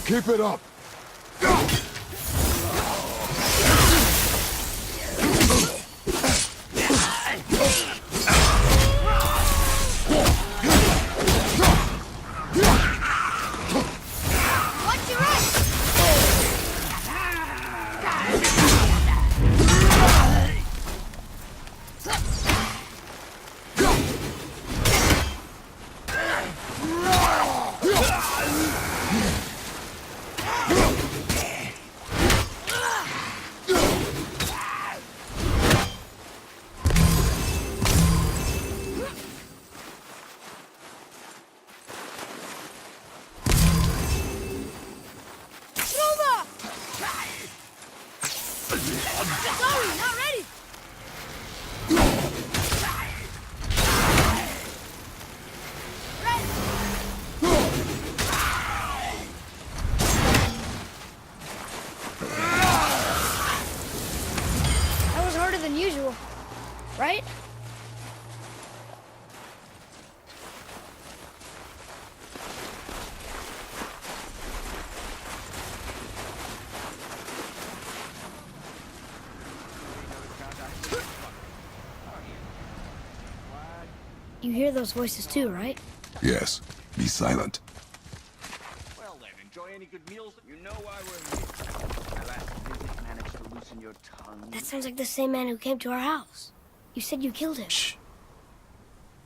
Keep it up. Right? You hear those voices too, right? Yes. Be silent. Well then, enjoy any good meals. You know why we're here. My last visit managed to loosen your tongue. That sounds like the same man who came to our house. You said you killed him. Shh.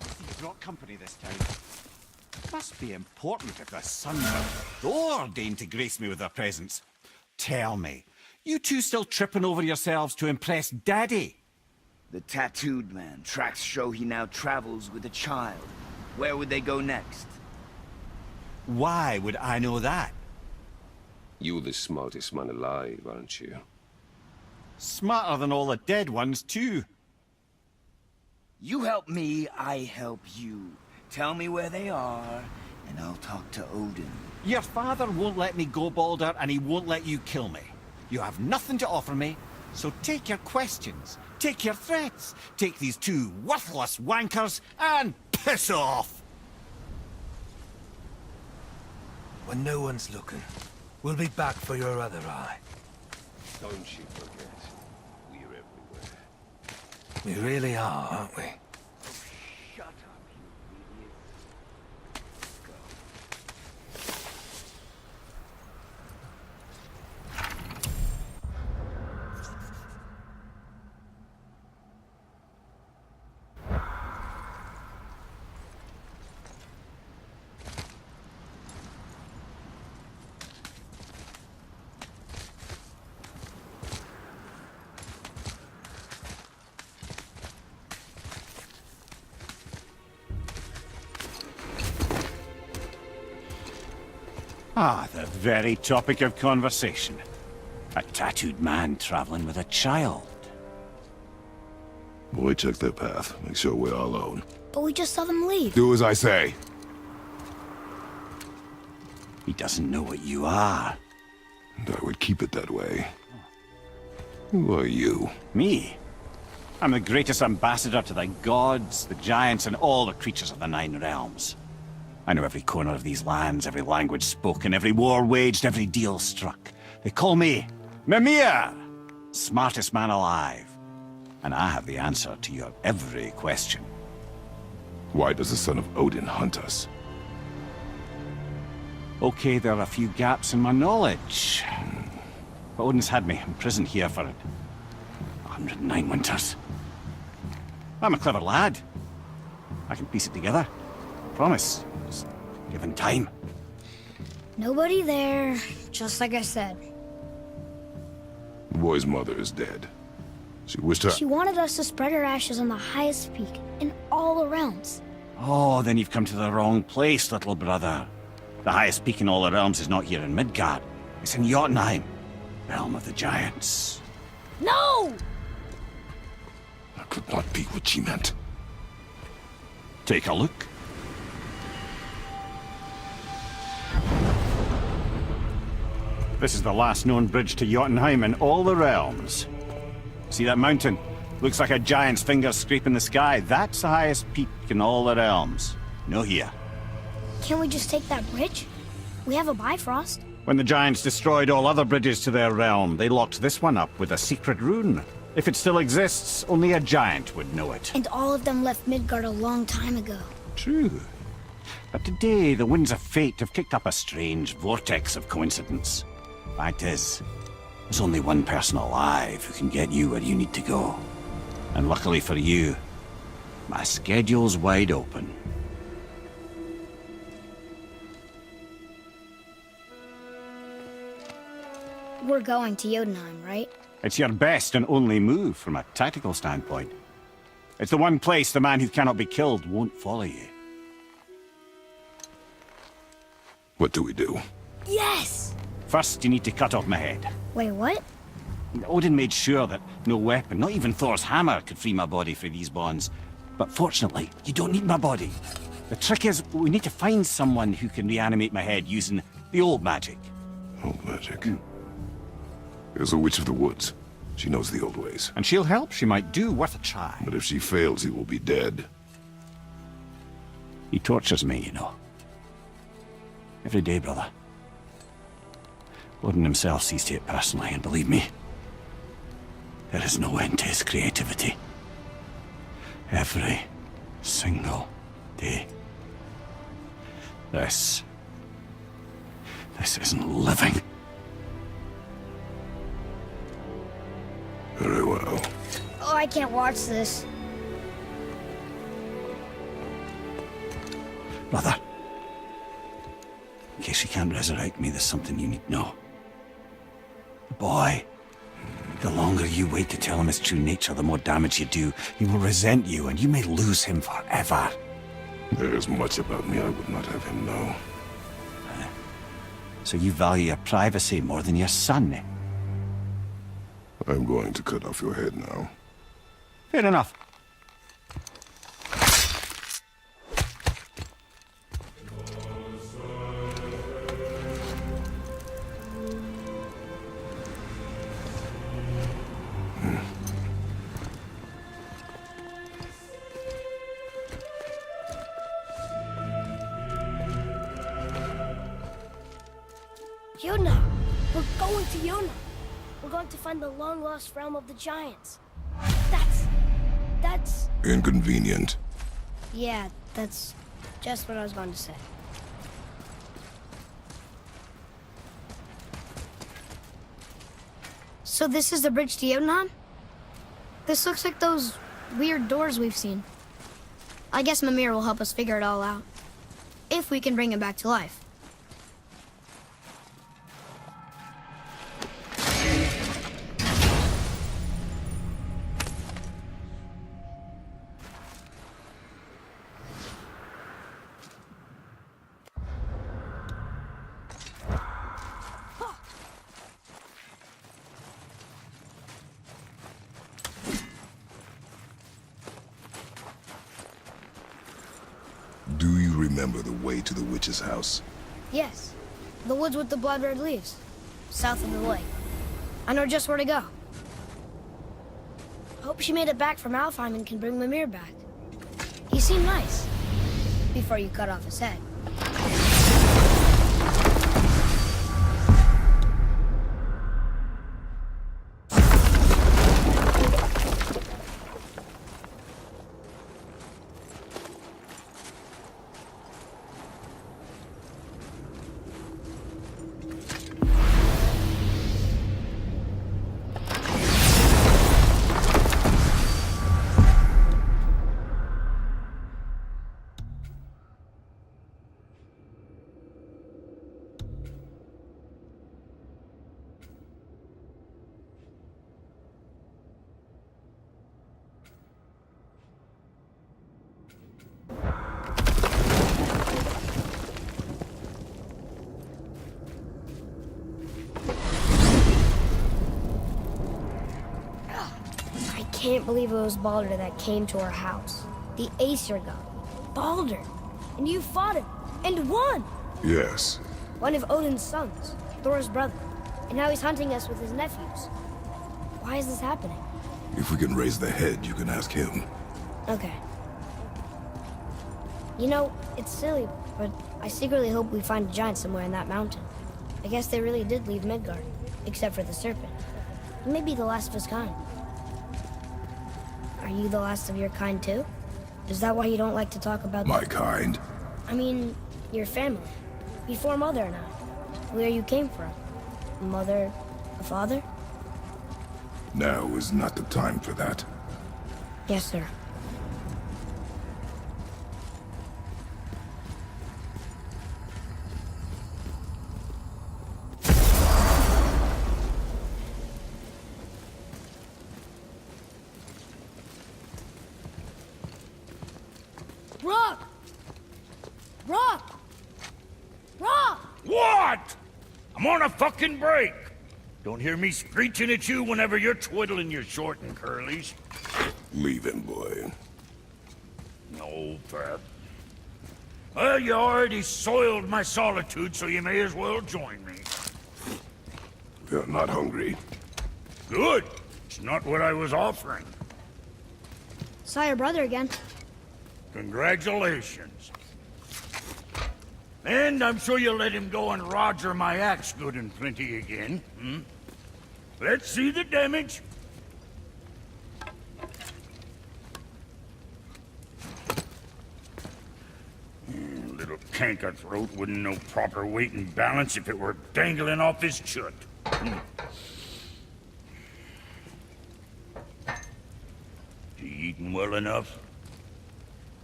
You brought company this time. Must be important if the sons of Thor deign to grace me with their presence. Tell me, you two still tripping over yourselves to impress Daddy? The tattooed man. Tracks show he now travels with a child. Where would they go next? Why would I know that? You're the smartest man alive, aren't you? Smarter than all the dead ones, too. You help me, I help you. Tell me where they are, and I'll talk to Odin. Your father won't let me go, Baldur, and he won't let you kill me. You have nothing to offer me, so take your questions, take your threats, take these two worthless wankers, and piss off! When no one's looking, we'll be back for your other eye. Don't you forget, we're everywhere. We really are, aren't we? Shut up, you idiot. Go. Ah, the very topic of conversation. A tattooed man traveling with a child. Boy, check their path. Make sure we're all alone. But we just saw them leave. Do as I say. He doesn't know what you are. And I would keep it that way. Who are you? Me? I'm the greatest ambassador to the gods, the giants, and all the creatures of the Nine Realms. I know every corner of these lands, every language spoken, every war waged, every deal struck. They call me Mimir, smartest man alive. And I have the answer to your every question. Why does the son of Odin hunt us? Okay, there are a few gaps in my knowledge. But Odin's had me imprisoned here for 109 winters. I'm a clever lad. I can piece it together. Promise. Just given time. Nobody there, just like I said. The boy's mother is dead. She wished her... She wanted us to spread her ashes on the highest peak in all the realms. Oh, then you've come to the wrong place, little brother. The highest peak in all the realms is not here in Midgard. It's in Jotunheim, realm of the giants. No! That could not be what she meant. Take a look. This is the last known bridge to Jotunheim in all the realms. See that mountain? Looks like a giant's finger scraping the sky. That's the highest peak in all the realms. No here. Can't we just take that bridge? We have a Bifrost. When the giants destroyed all other bridges to their realm, they locked this one up with a secret rune. If it still exists, only a giant would know it. And all of them left Midgard a long time ago. True. But today, the winds of fate have kicked up a strange vortex of coincidence. Fact is, there's only one person alive who can get you where you need to go. And luckily for you, my schedule's wide open. We're going to Jotunheim, right? It's your best and only move from a tactical standpoint. It's the one place the man who cannot be killed won't follow you. What do we do? Yes! First, you need to cut off my head. Wait, what? Odin made sure that no weapon, not even Thor's hammer, could free my body from these bonds. But fortunately, you don't need my body. The trick is, we need to find someone who can reanimate my head using the old magic. Old magic. There's a witch of the woods. She knows the old ways. And she'll help. She might do worth a try. But if she fails, he will be dead. He tortures me, you know. Every day, brother. Odin himself sees to it personally, and believe me, there is no end to his creativity. Every single day. This isn't living. Very well. Oh, I can't watch this. Brother, in case you can't resurrect me, there's something you need to know. The boy, the longer you wait to tell him his true nature, the more damage you do. He will resent you, and you may lose him forever. There is much about me I would not have him know. So you value your privacy more than your son, eh? I'm going to cut off your head now. Fair enough. Jotunheim! We're going to Jotunheim! We're going to find the long-lost realm of the giants. That's... Inconvenient. Yeah, that's just what I was going to say. So this is the bridge to Jotunheim? This looks like those weird doors we've seen. I guess Mimir will help us figure it all out. If we can bring him back to life. Do you remember the way to the witch's house? Yes. The woods with the blood-red leaves. South of the lake. I know just where to go. Hope she made it back from Alfheim and can bring Mimir back. He seemed nice. Before you cut off his head. I can't believe it was Baldur that came to our house. The Aesir god. Baldur. And you fought him. And won! Yes. One of Odin's sons. Thor's brother. And now he's hunting us with his nephews. Why is this happening? If we can raise the head, you can ask him. Okay. You know, it's silly, but I secretly hope we find a giant somewhere in that mountain. I guess they really did leave Midgard, except for the serpent. Maybe the last of his kind. Are you the last of your kind too? Is that why you don't like to talk about My kind? I mean, your family. Before Mother and I. Where you came from. Mother, a father? Now is not the time for that. Yes, sir. Rock! Rock! Rock! What? I'm on a fucking break. Don't hear me screeching at you whenever you're twiddling your short and curlies. Leave him, boy. No, Pat. Well, you already soiled my solitude, so you may as well join me. They're not hungry. Good. It's not what I was offering. Saw your brother again. Congratulations. And I'm sure you'll let him go and roger my axe good and plenty again, hmm? Let's see the damage. Little canker throat wouldn't know proper weight and balance if it were dangling off his chut. You eating well enough?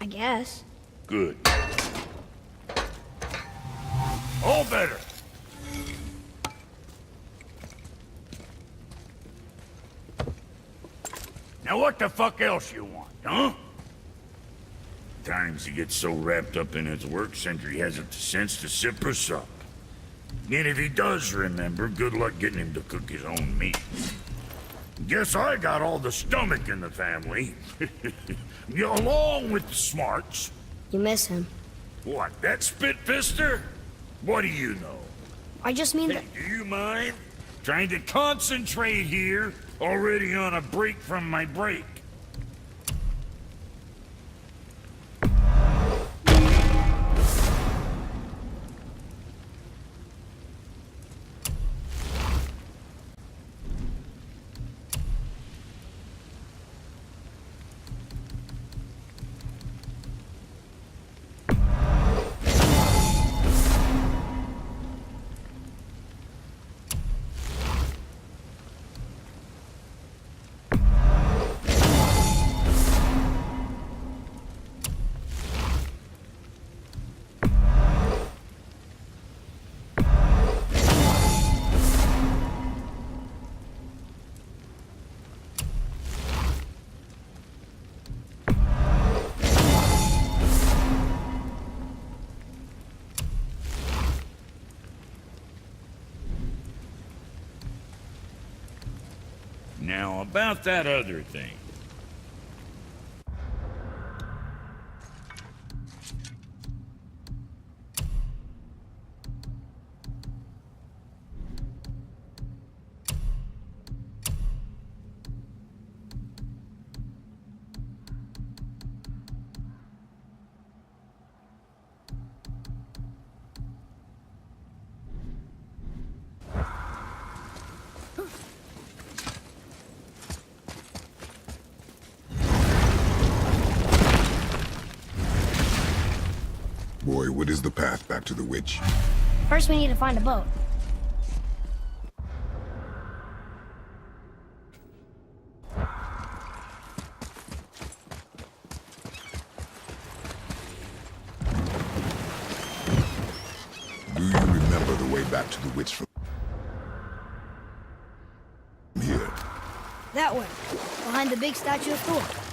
I guess. Good. All better. Now what the fuck else you want, huh? Times he gets so wrapped up in his work, Sentry hasn't the sense to sip or sup. And if he does remember, good luck getting him to cook his own meat. Guess I got all the stomach in the family. Along with the smarts. You miss him. What, that spit-fister? What do you know? I just mean that... Hey, do you mind? Trying to concentrate here, already on a break from my break. Now, about that other thing. Boy, what is the path back to the witch? First we need to find a boat. Do you remember the way back to the witch from here? That way, behind the big statue of Thor.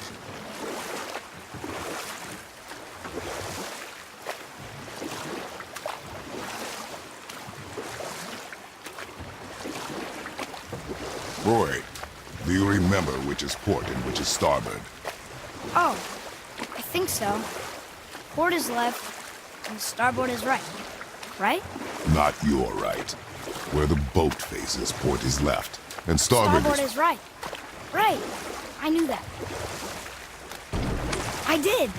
Roy, do you remember which is port and which is starboard? Oh, I think so. Port is left, and starboard is right. Right? Not your right. Where the boat faces, port is left, and starboard is right. Right. I knew that. I did.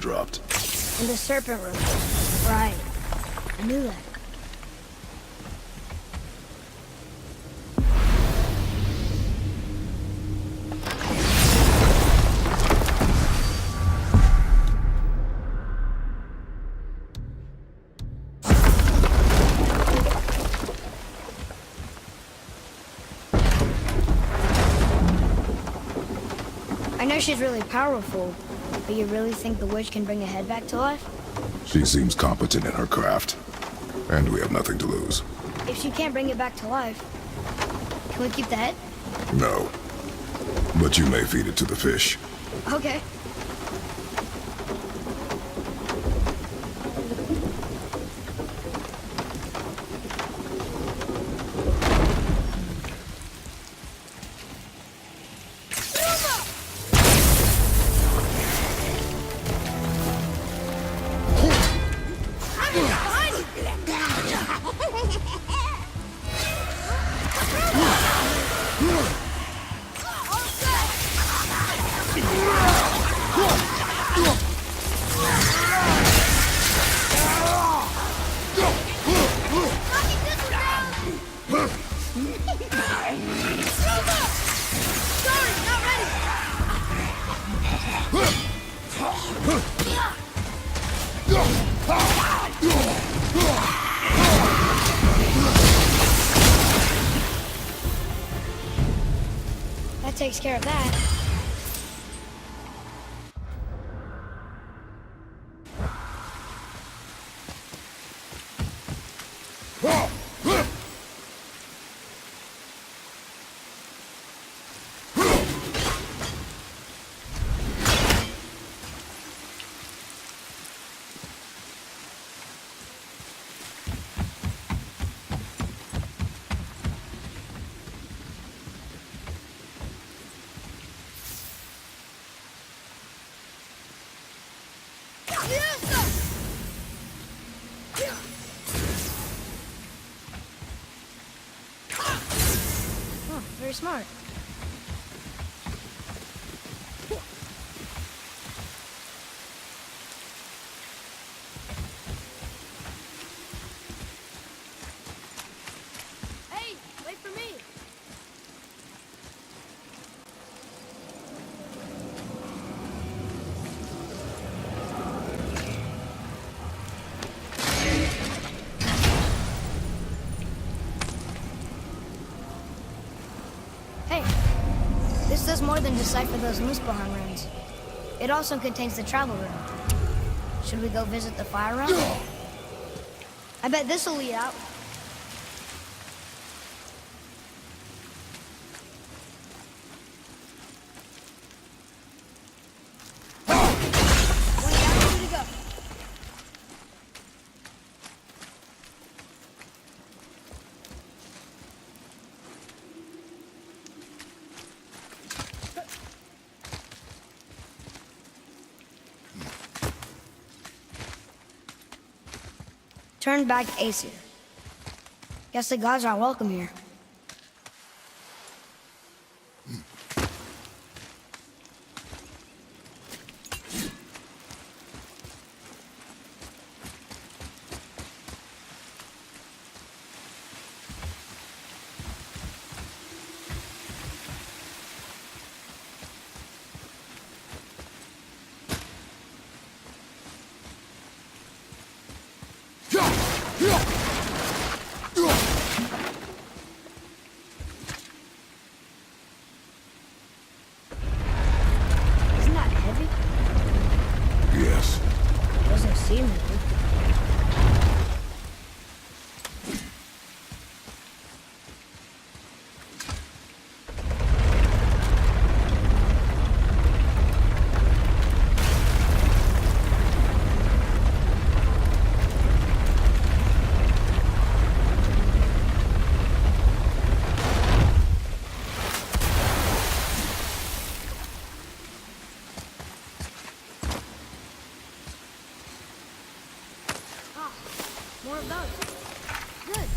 dropped. In the serpent room. Right. I knew that. I know she's really powerful, but you really think the witch can bring a head back to life? She seems competent in her craft. And we have nothing to lose. If she can't bring it back to life, can we keep the head? No. But you may feed it to the fish. Okay. That takes care of that. Oh, very smart. Hey, wait for me. Hey, this does more than decipher those Muspelheim runes. It also contains the travel rune. Should we go visit the fire room? I bet this'll lead out. One down, two to go. Turn back Aesir. Guess the gods aren't welcome here. Isn't that heavy? Yes. Doesn't seem heavy. More of those. Good.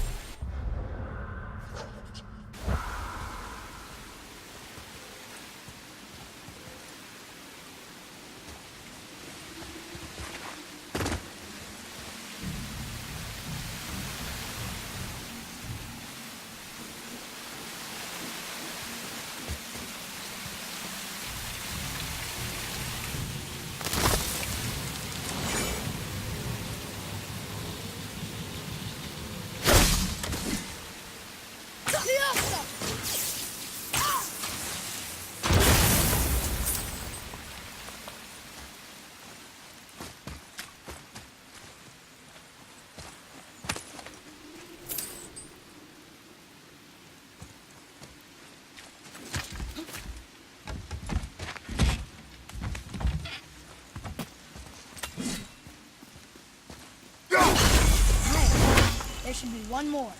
There should be one more.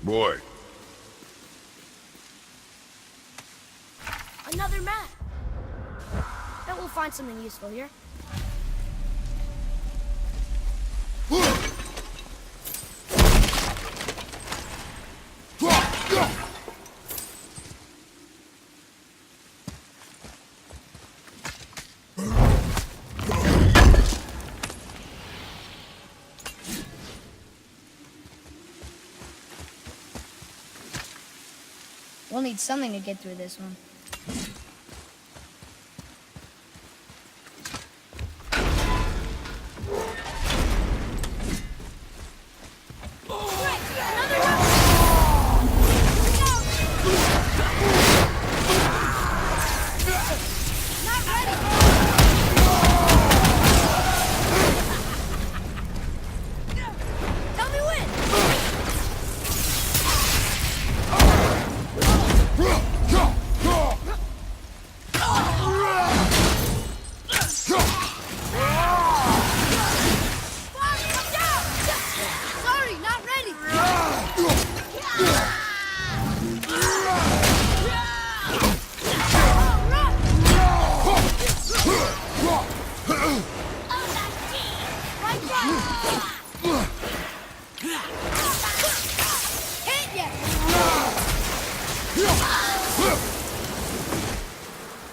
Boy. Another map. Bet we'll find something useful here. We'll need something to get through this one.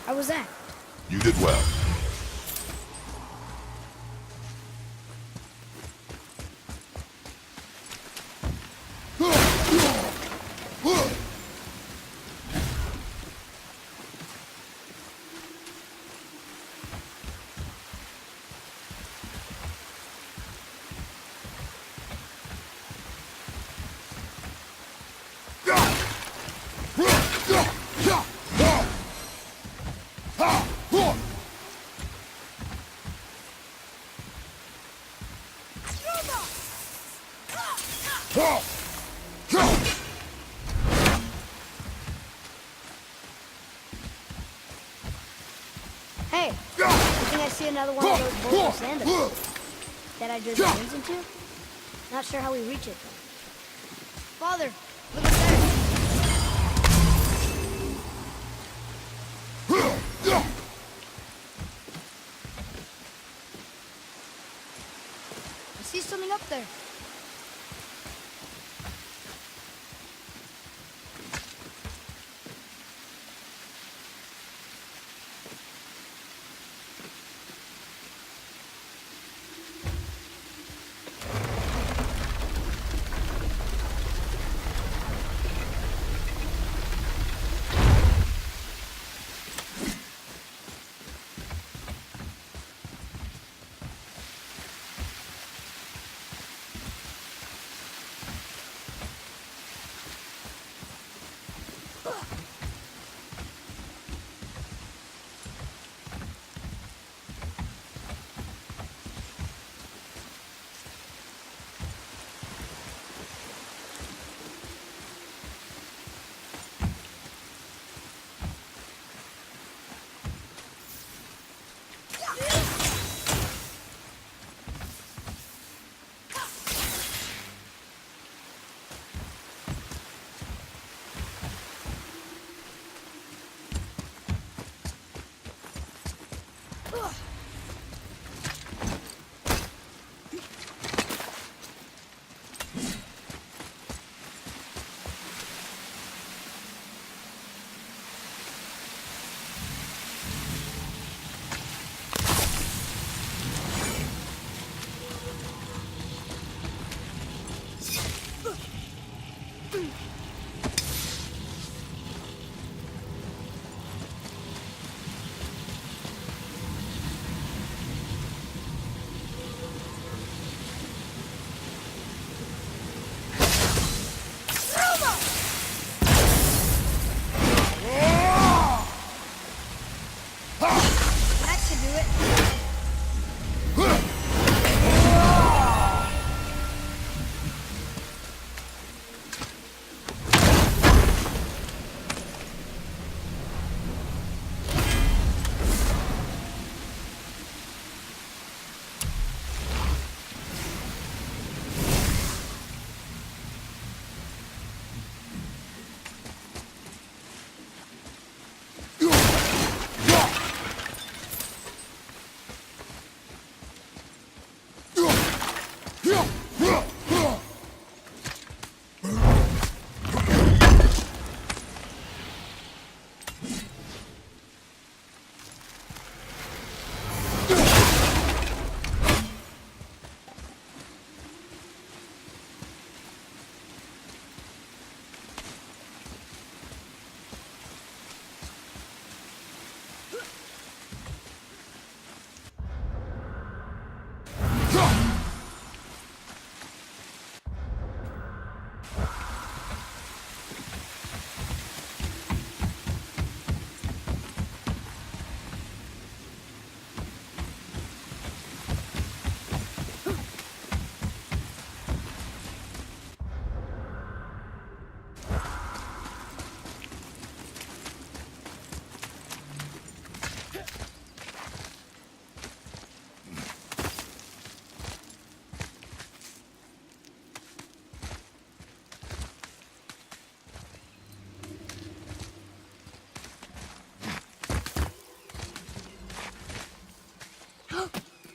How was that? You did well. Hey, I think I see another one of those boulders sand up there that I drew the names into. Not sure how we reach it. Father, look at that. I see something up there.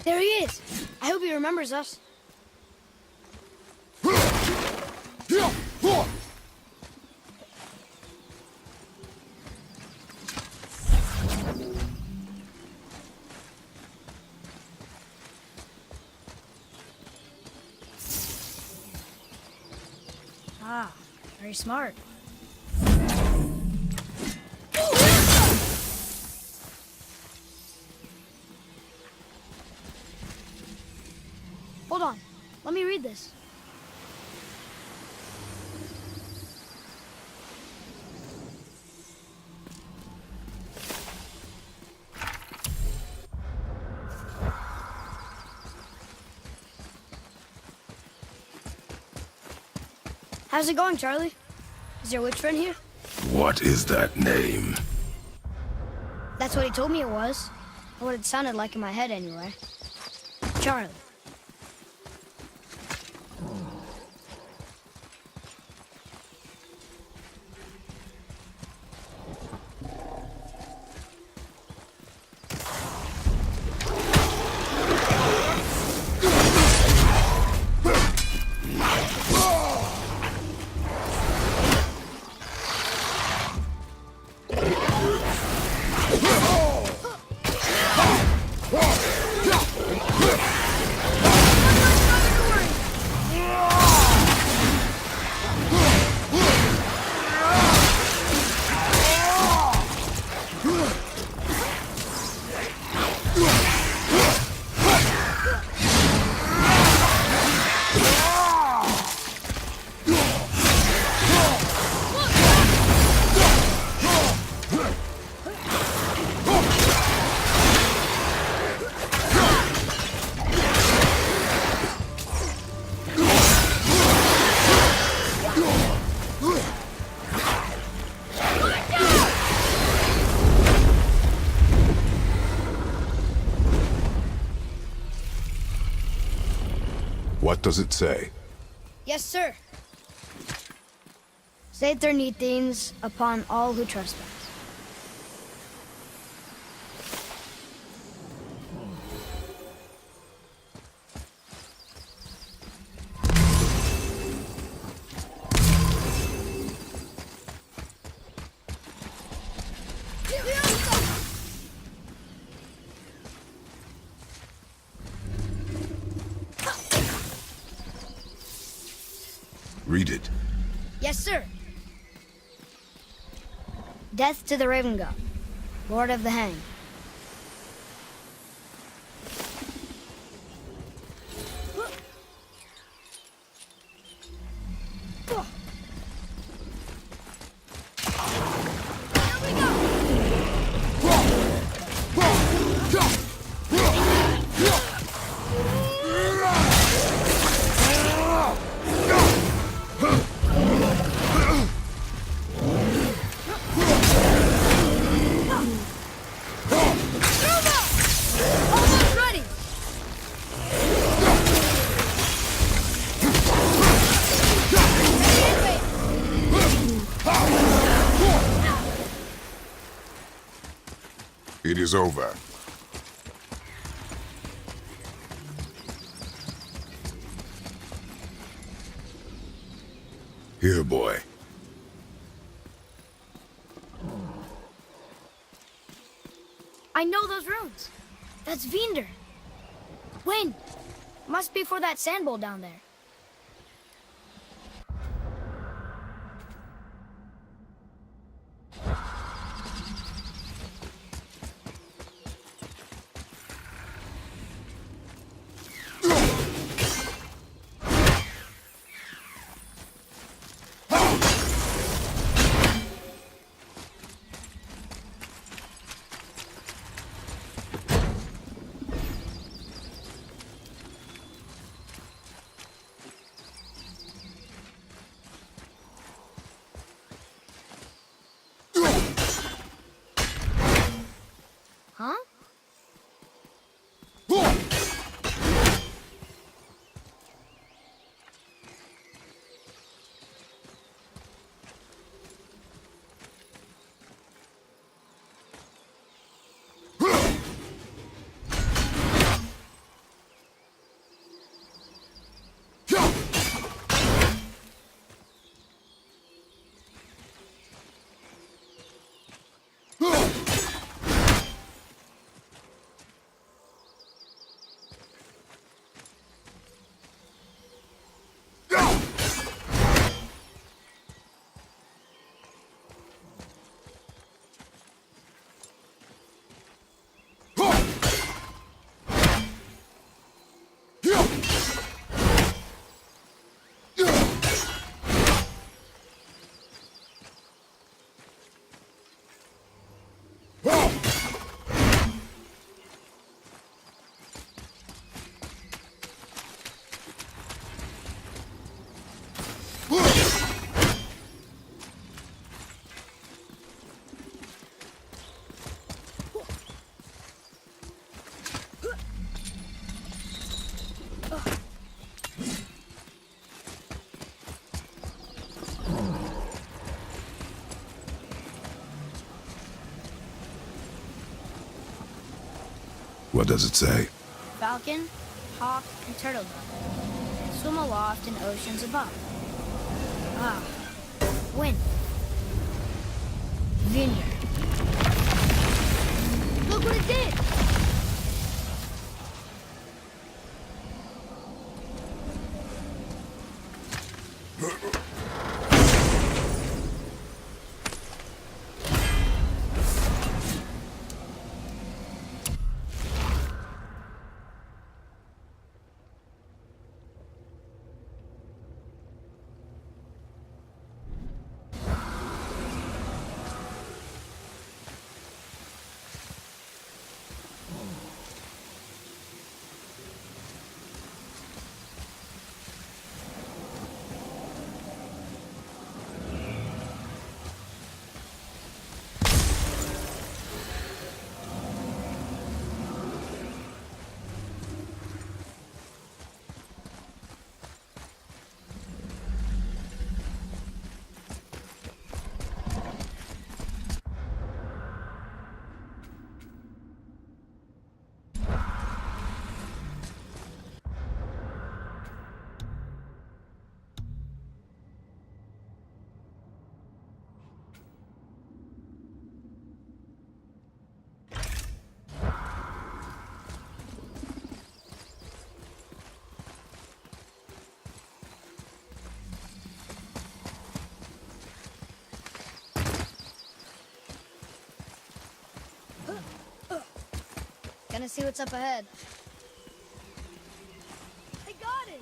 There he is. I hope he remembers us. Ah, very smart. Hold on. Let me read this. How's it going, Charlie? Is your witch friend here? What is that name? That's what he told me it was. Or what it sounded like in my head, anyway. Charlie. What does it say? Yes, sir. Say their neat things upon all who trespass. Read it. Yes, sir. Death to the Raven God, Lord of the Hang. It is over. Here, boy. I know those runes. That's Vinder. When? Must be for that sand bowl down there. What does it say? Falcon, hawk, and turtle dove swim aloft in oceans above. Ah, wind. Vineyard. Look what it did! Gonna see what's up ahead. I got it!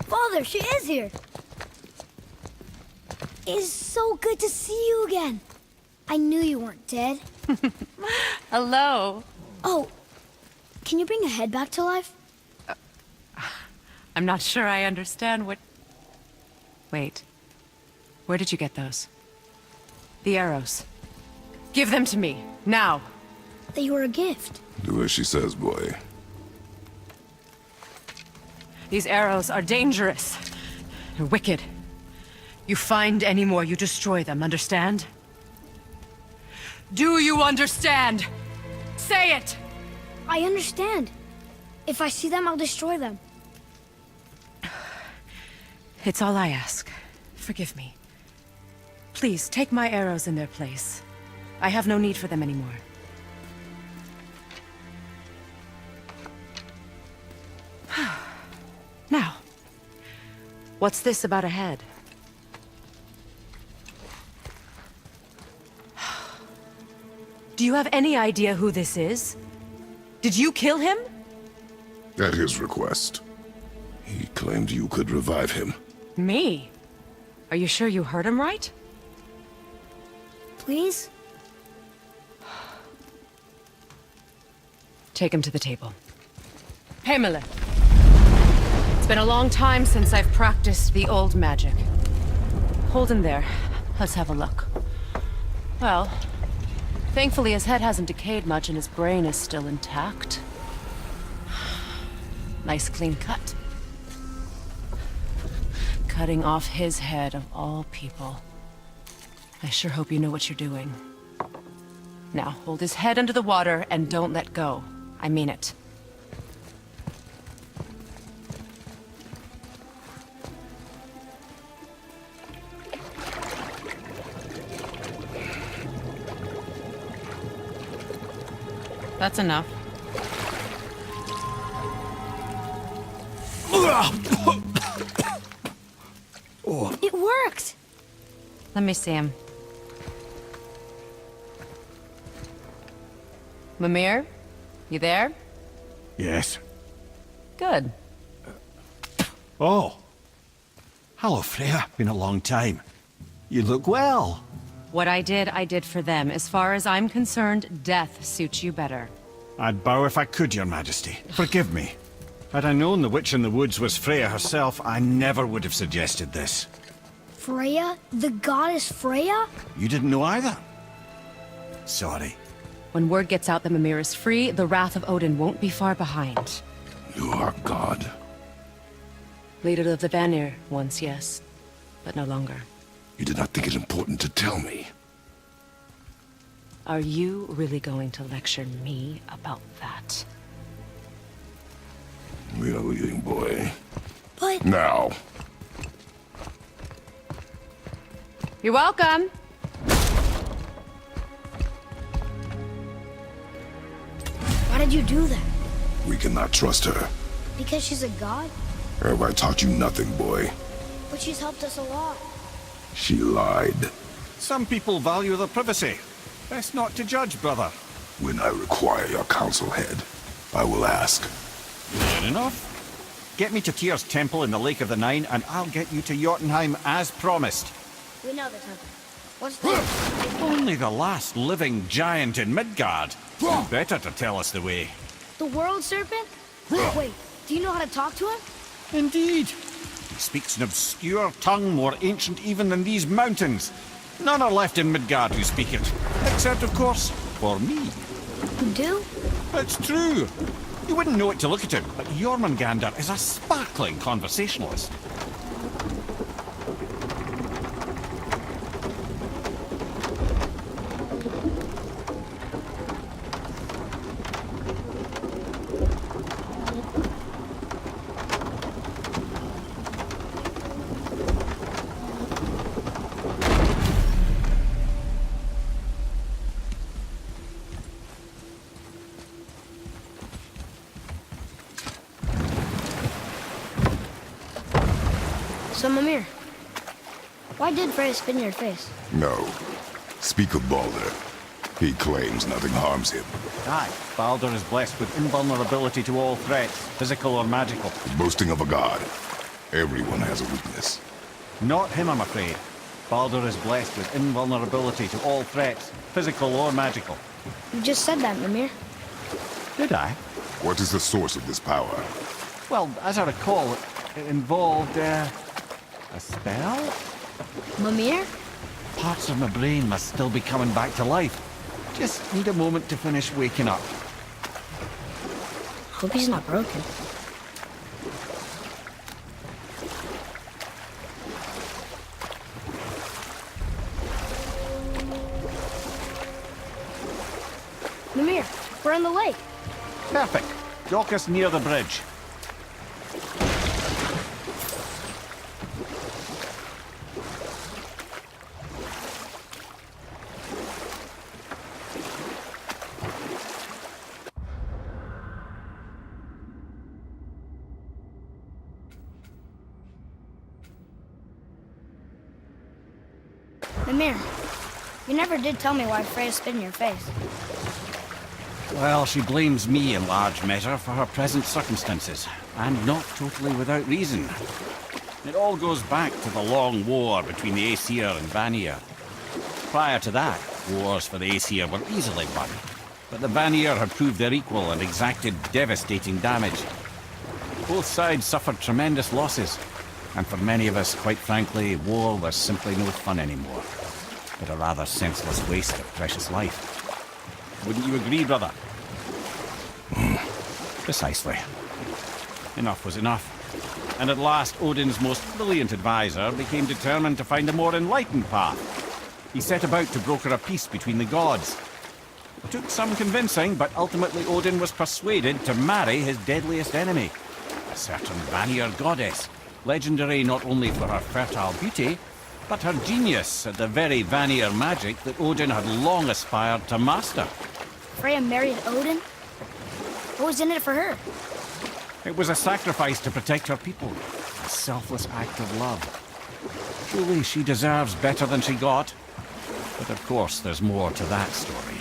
Father, she is here! It's so good to see you again. I knew you weren't dead. Hello. Oh, can you bring a head back to life? I'm not sure I understand what... Wait. Where did you get those? The arrows. Give them to me, now. They were a gift. Do as she says, boy. These arrows are dangerous. They're wicked. You find any more, you destroy them, understand? Do you understand? Say it! I understand. If I see them, I'll destroy them. It's all I ask. Forgive me. Please, take my arrows in their place. I have no need for them anymore. Now, what's this about a head? Do you have any idea who this is? Did you kill him? At his request. He claimed you could revive him. Me? Are you sure you heard him right? Please? Take him to the table. Pamela. It's been a long time since I've practiced the old magic. Hold him there. Let's have a look. Well, thankfully his head hasn't decayed much and his brain is still intact. Nice clean cut. Cutting off his head of all people. I sure hope you know what you're doing. Now, hold his head under the water and don't let go. I mean it. That's enough. It worked! Let me see him. Mimir? You there? Yes. Good. Oh. Hello, Freya. Been a long time. You look well. What I did for them. As far as I'm concerned, death suits you better. I'd bow if I could, Your Majesty. Forgive me. Had I known the witch in the woods was Freya herself, I never would have suggested this. Freya? The goddess Freya? You didn't know either? Sorry. When word gets out that Mimir is free, the wrath of Odin won't be far behind. You are God. Leader of the Vanir, once yes, but no longer. You did not think it important to tell me. Are you really going to lecture me about that? We are leaving, boy. But... Now. You're welcome! Why did you do that? We cannot trust her. Because she's a god? Have I taught you nothing, boy? But she's helped us a lot. She lied. Some people value their privacy. Best not to judge, brother. When I require your council head, I will ask. Fair enough. Get me to Tyr's temple in the Lake of the Nine, and I'll get you to Jotunheim as promised. We know the temple. What's that? Only the last living giant in Midgard. Better to tell us the way. The world serpent? Wait, do you know how to talk to him? Indeed. He speaks an obscure tongue more ancient even than these mountains. None are left in Midgard who speak it. Except, of course, for me. You do? It's true. You wouldn't know it to look at him, but Jormungandr is a sparkling conversationalist. So, Mimir, why did Freya spit in your face? No. Speak of Baldur. He claims nothing harms him. Aye, Baldur is blessed with invulnerability to all threats, physical or magical. Boasting of a god. Everyone has a weakness. Not him, I'm afraid. Baldur is blessed with invulnerability to all threats, physical or magical. You just said that, Mimir. Did I? What is the source of this power? Well, as I recall, it involved, a spell? Mimir? Parts of my brain must still be coming back to life. Just need a moment to finish waking up. Hope he's not broken. Mimir, we're in the lake. Perfect. Dock us near the bridge. Mimir, you never did tell me why Freya spit in your face. Well, she blames me in large measure for her present circumstances, and not totally without reason. It all goes back to the long war between the Aesir and Vanir. Prior to that, wars for the Aesir were easily won, but the Vanir had proved their equal and exacted devastating damage. Both sides suffered tremendous losses, and for many of us, quite frankly, war was simply no fun anymore, but a rather senseless waste of precious life. Wouldn't you agree, brother? Precisely. Enough was enough. And at last, Odin's most brilliant advisor became determined to find a more enlightened path. He set about to broker a peace between the gods. It took some convincing, but ultimately Odin was persuaded to marry his deadliest enemy, a certain Vanir goddess, legendary not only for her fertile beauty, but her genius at the very Vanir magic that Odin had long aspired to master. Freya married Odin? What was in it for her? It was a sacrifice to protect her people, a selfless act of love. Truly, she deserves better than she got. But of course, there's more to that story.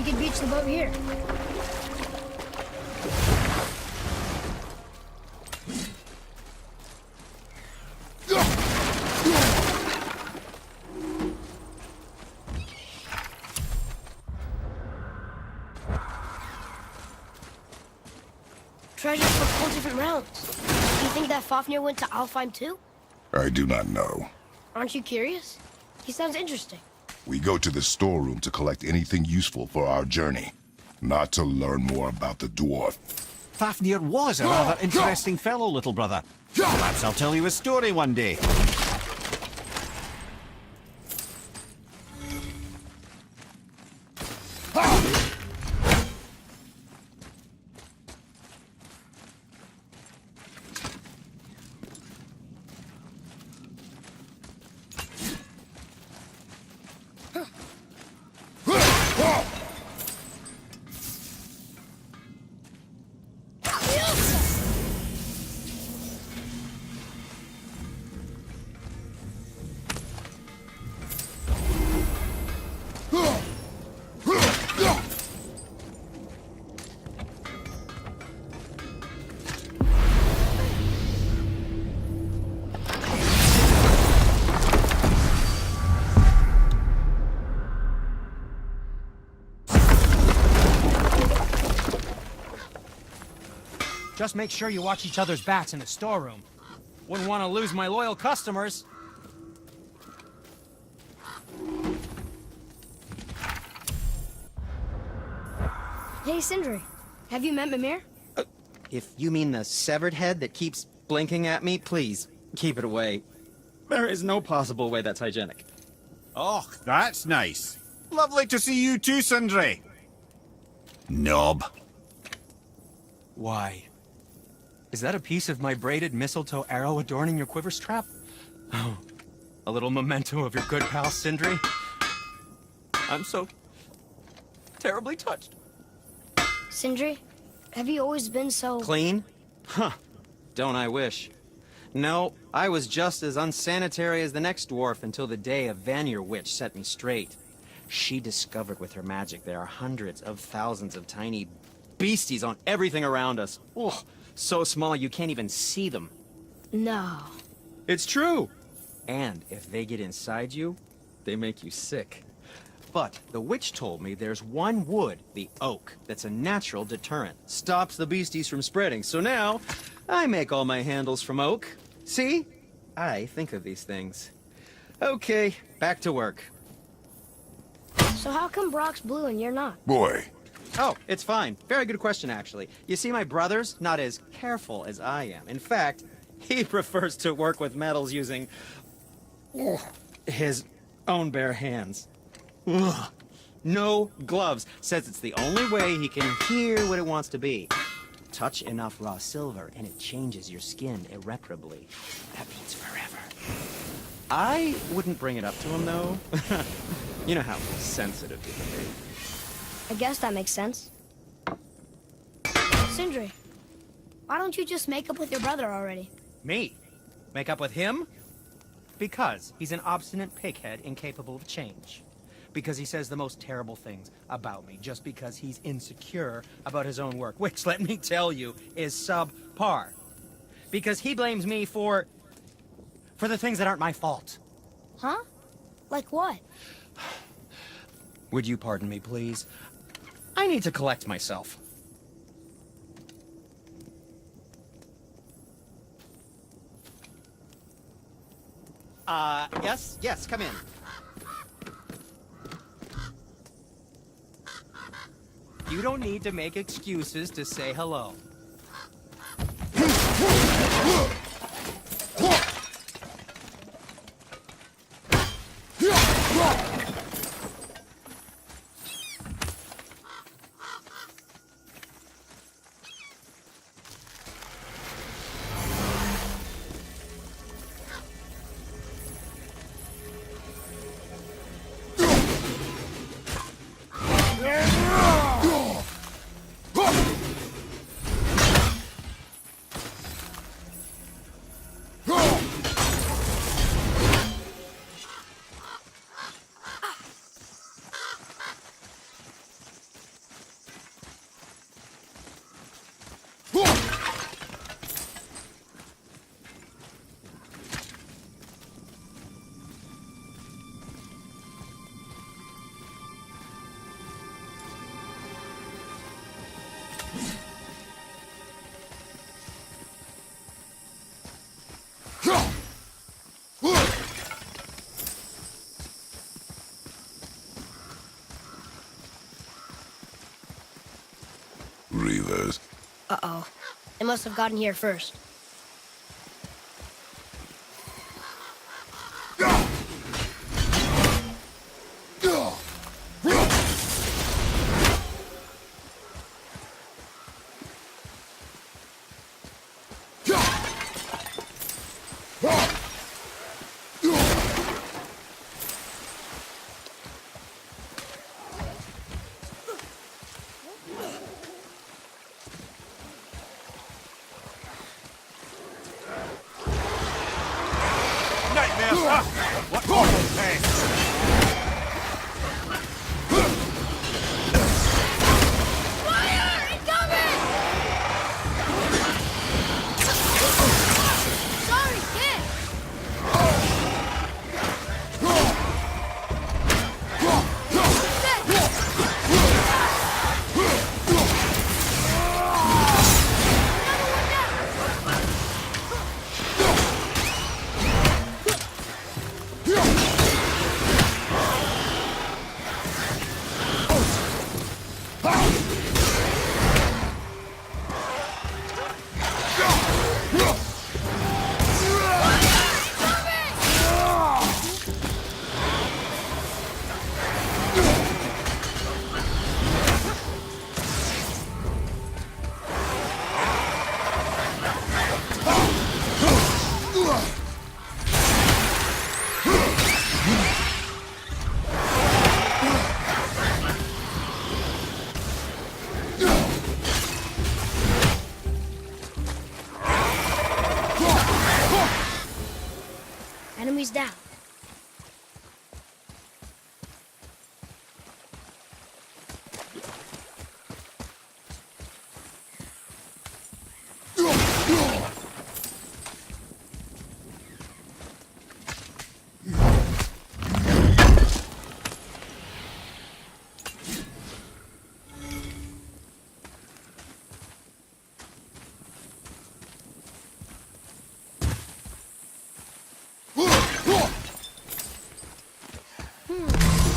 We could beach the boat here. Treasures from 4 different realms. Do you think that Fafnir went to Alfheim too? I do not know. Aren't you curious? He sounds interesting. We go to the storeroom to collect anything useful for our journey, not to learn more about the dwarf. Fafnir was a rather interesting fellow, little brother. Perhaps I'll tell you a story one day. Just make sure you watch each other's backs in the storeroom. Wouldn't want to lose my loyal customers. Hey, Sindri. Have you met Mimir? If you mean the severed head that keeps blinking at me, please, keep it away. There is no possible way that's hygienic. Oh, that's nice. Lovely to see you too, Sindri. Knob. Why? Is that a piece of my braided mistletoe arrow adorning your quiver strap? Oh, a little memento of your good pal, Sindri? I'm so terribly touched. Sindri, have you always been so... Clean? Huh. Don't I wish. No, I was just as unsanitary as the next dwarf until the day a Vanir witch set me straight. She discovered with her magic there are hundreds of thousands of tiny beasties on everything around us. Oh, so small you can't even see them. No. It's true. And if they get inside you, they make you sick. But the witch told me there's one wood, the oak, that's a natural deterrent. Stops the beasties from spreading. So now, I make all my handles from oak. See? I think of these things. Okay, back to work. So how come Brock's blue and you're not? Boy, Oh, it's fine. Very good question, actually. You see, my brother's not as careful as I am. In fact, he prefers to work with metals using his own bare hands. Ugh. No gloves. Says it's the only way he can hear what it wants to be. Touch enough raw silver and it changes your skin irreparably. That means forever. I wouldn't bring it up to him, though. You know how sensitive he can be. I guess that makes sense. Sindri, why don't you just make up with your brother already? Me? Make up with him? Because he's an obstinate pighead incapable of change. Because he says the most terrible things about me, just because he's insecure about his own work, which, let me tell you, is subpar. Because he blames me for the things that aren't my fault. Huh? Like what? Would you pardon me, please? I need to collect myself. Yes, come in. You don't need to make excuses to say hello. Reavers. Uh-oh. They must have gotten here first. What awful pain! Fire! Incoming! Sorry, kid! Enemies down.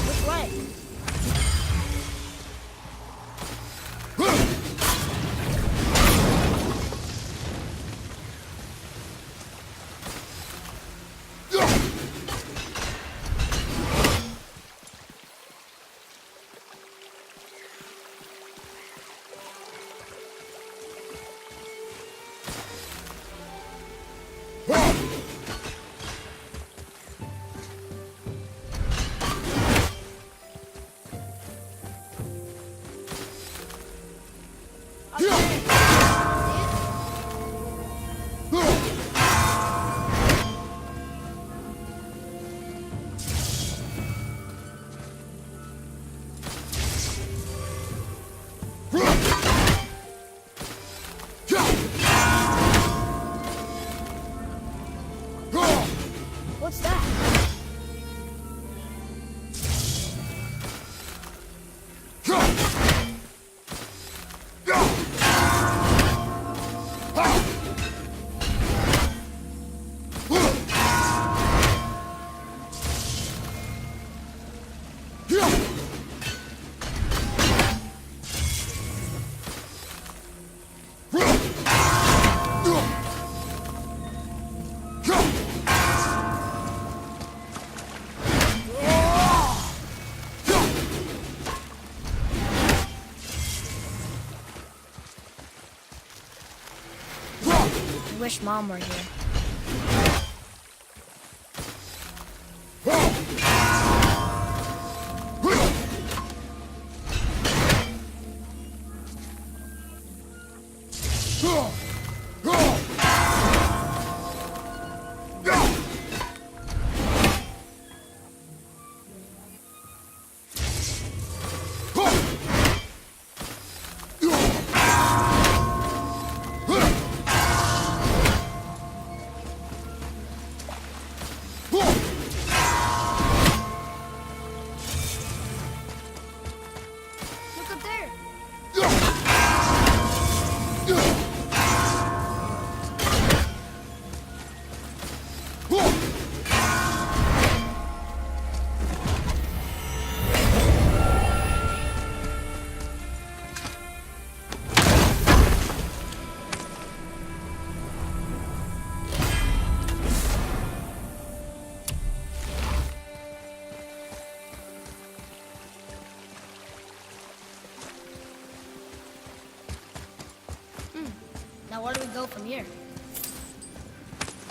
Which way? What's that? I wish Mom were here. Now where do we go from here?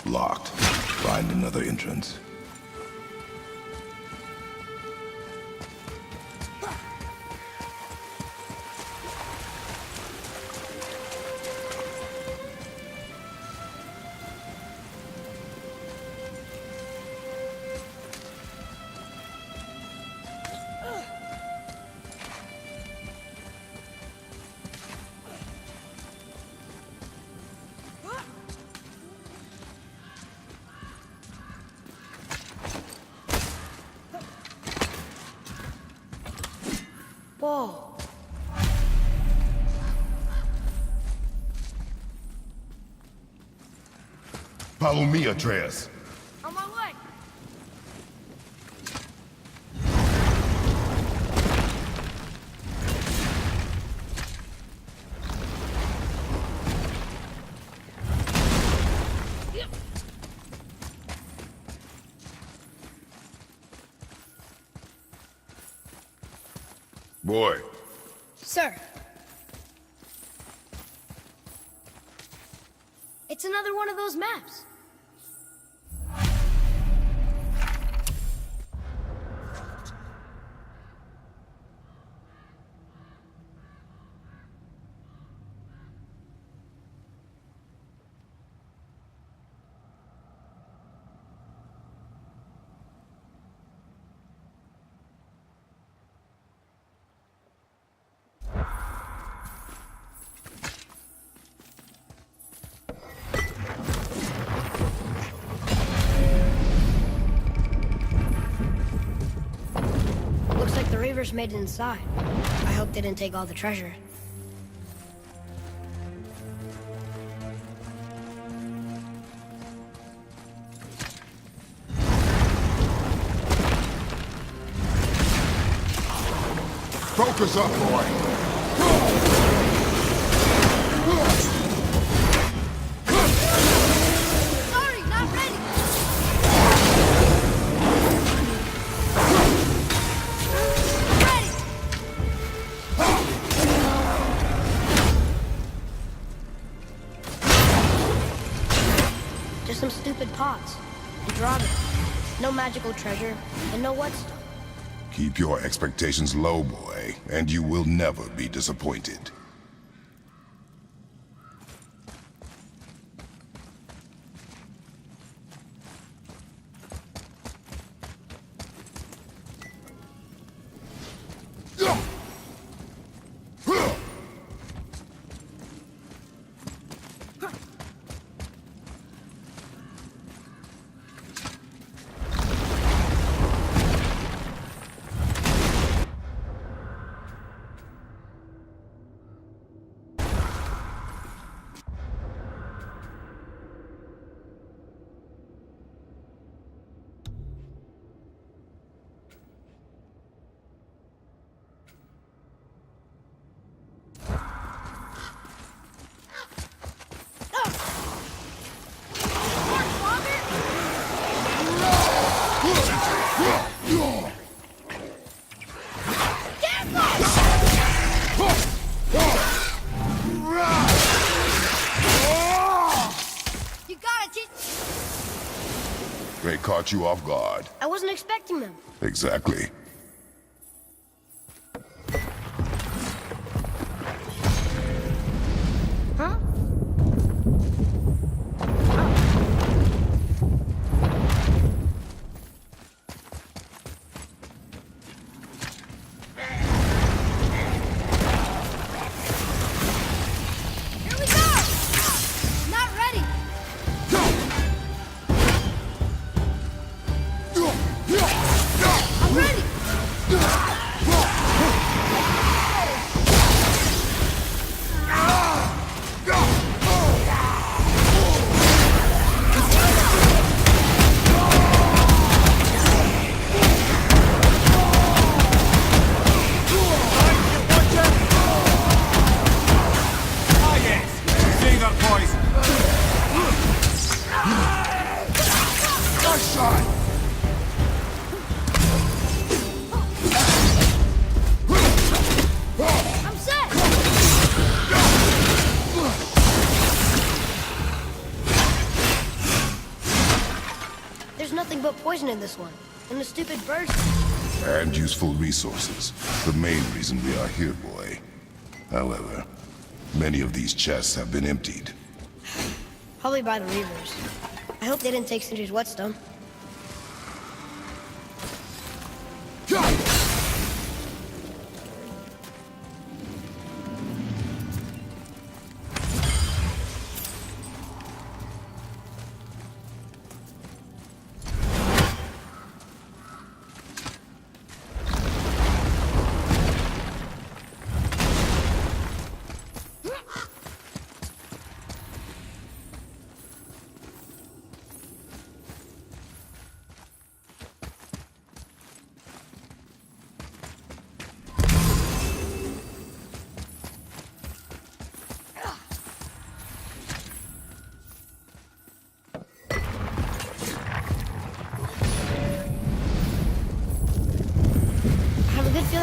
Locked. Find another entrance. Whoa. Follow me, Atreus. On my way. Boy. Sir. It's another one of those maps. Looks like the Reavers made it inside. I hope they didn't take all the treasure. Focus up, boy. Sorry, not ready. Ready. Just some stupid pots and Dragon. No magical treasure and no whetstone. Keep your expectations low, boy, and you will never be disappointed. You got it, They caught you off guard. I wasn't expecting them. Exactly. Huh? Here we go! Not ready! I'm ready! poison in this one, and the stupid birds. And useful resources. The main reason we are here, boy. However, many of these chests have been emptied. Probably by the Reavers. I hope they didn't take Sindri's whetstone.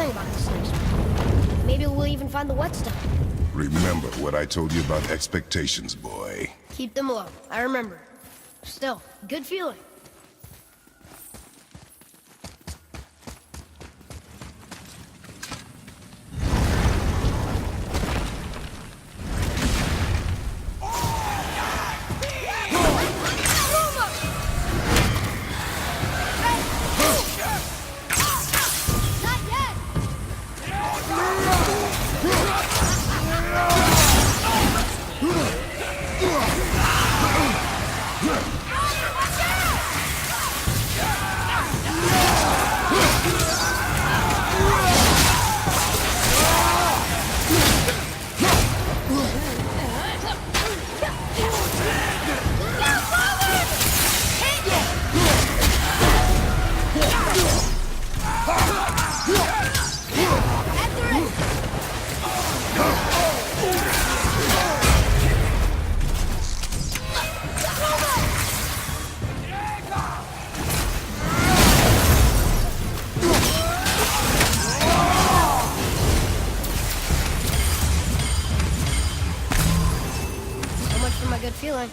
About this next one. Maybe we'll even find the whetstone. Remember what I told you about expectations, boy. Keep them low. I remember. Still, good feeling. Good feeling.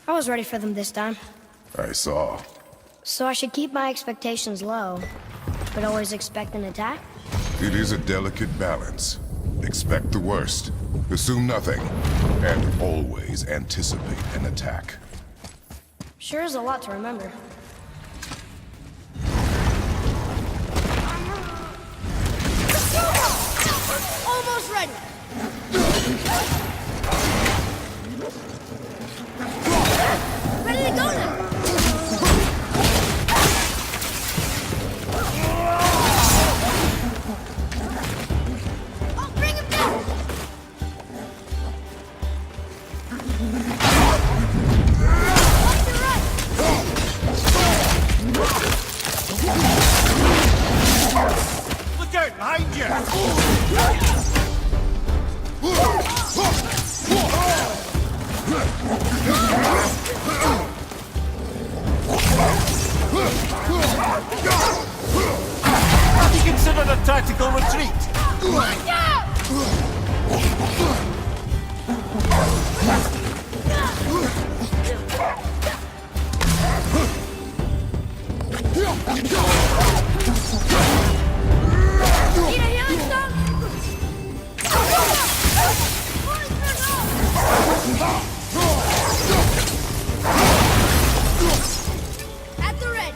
I was ready for them this time. I saw. So I should keep my expectations low, but always expect an attack? It is a delicate balance. Expect the worst, assume nothing, and always anticipate an attack. Sure is a lot to remember. Almost ready! Ready to go now! I'll bring him down! Left to right! Look out behind you! Have you considered a tactical retreat? Watch out! Need a healing stone? At the ready.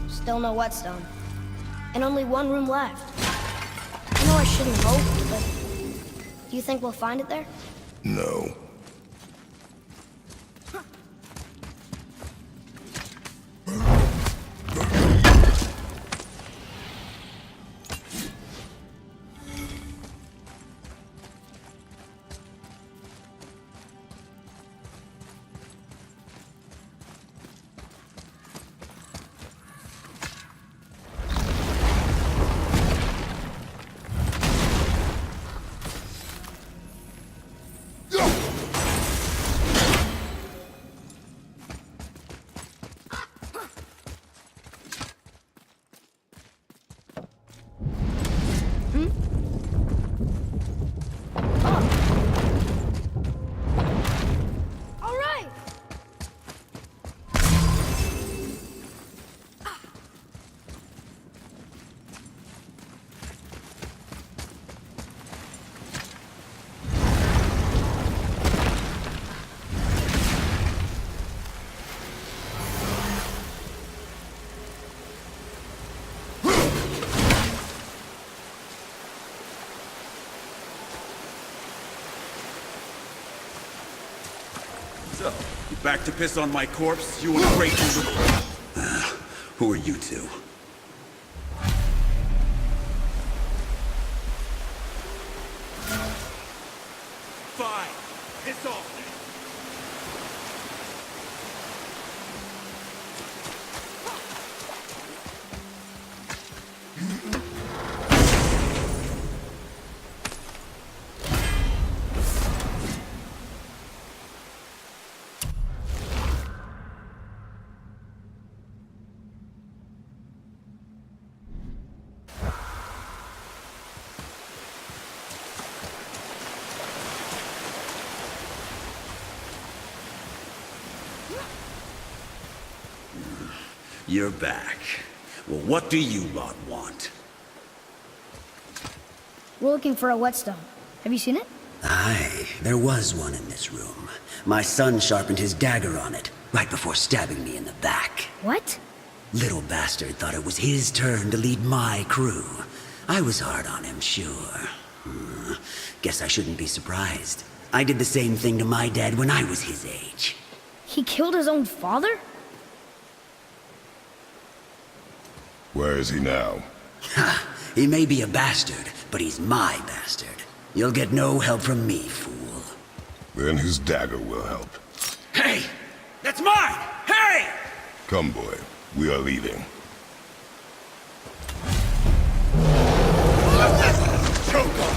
Still no whetstone. And only one room left. I know I shouldn't hope, but do you think we'll find it there? No. So, you back to piss on my corpse, you ungrateful little... Who are you two? Fine. Piss off. You're back. Well, what do you lot want? We're looking for a whetstone. Have you seen it? Aye, there was one in this room. My son sharpened his dagger on it, right before stabbing me in the back. What? Little bastard thought it was his turn to lead my crew. I was hard on him, sure. Guess I shouldn't be surprised. I did the same thing to my dad when I was his age. He killed his own father? Where is he now? Ha! He may be a bastard, but he's my bastard. You'll get no help from me, fool. Then his dagger will help. Hey! That's mine! Hey! Come, boy. We are leaving. Choke on!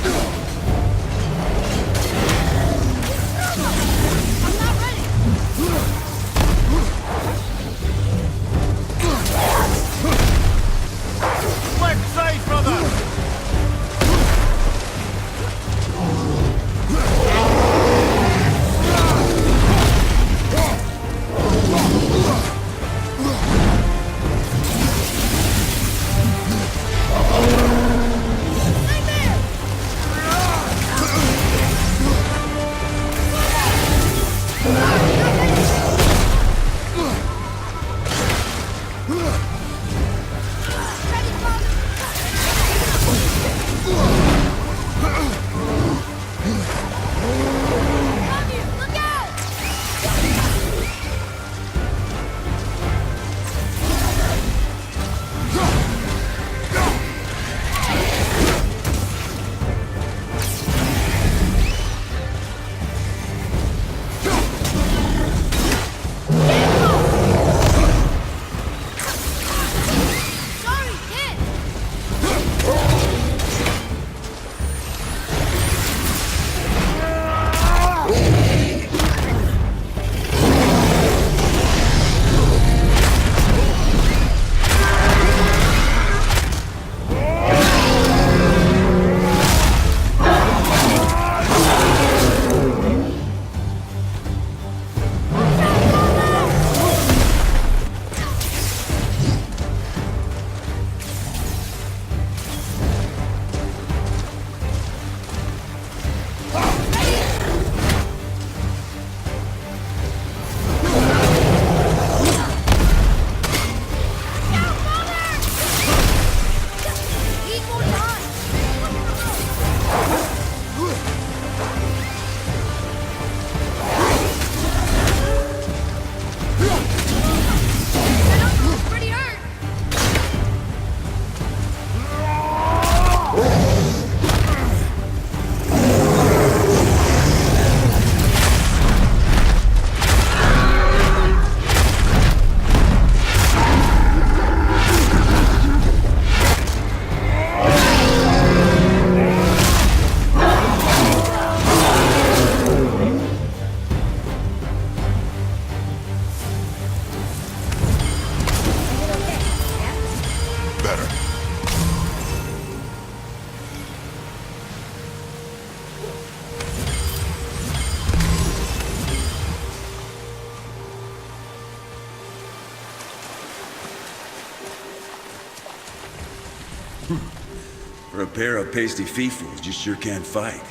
For a pair of pasty fee-fools, you sure can fight.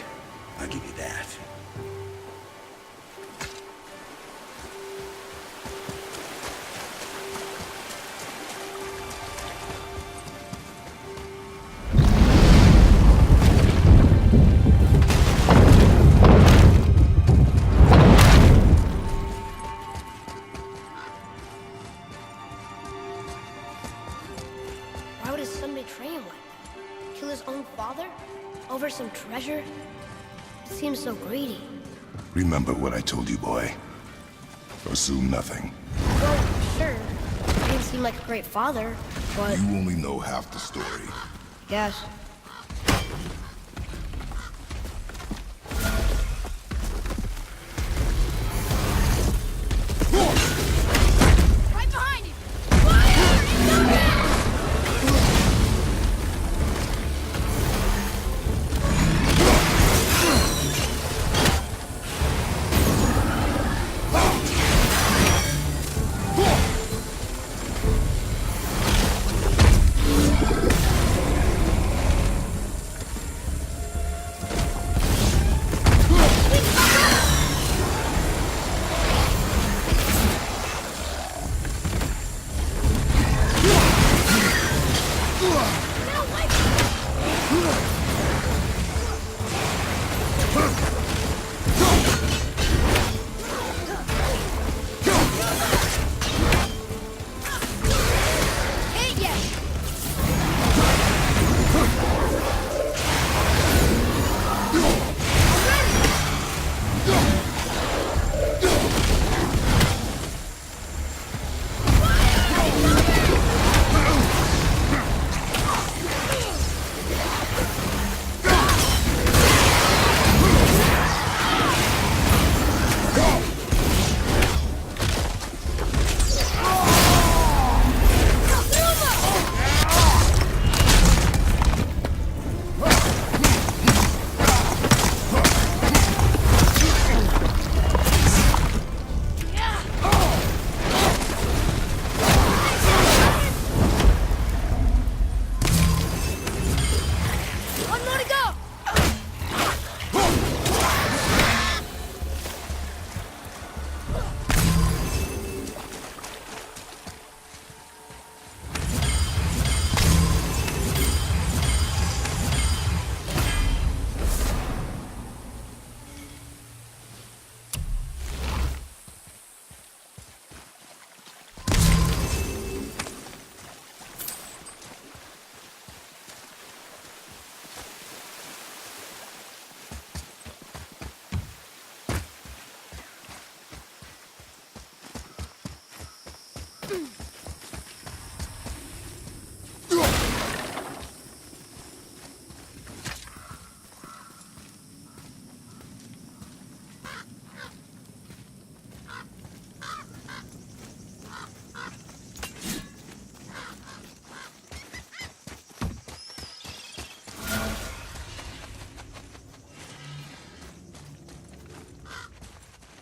I'll give you that. his son betray him like that? Kill his own father? Over some treasure? It seems so greedy. Remember what I told you, boy. Assume nothing. Well, sure. He didn't seem like a great father, but... You only know half the story. Yes. Right behind you!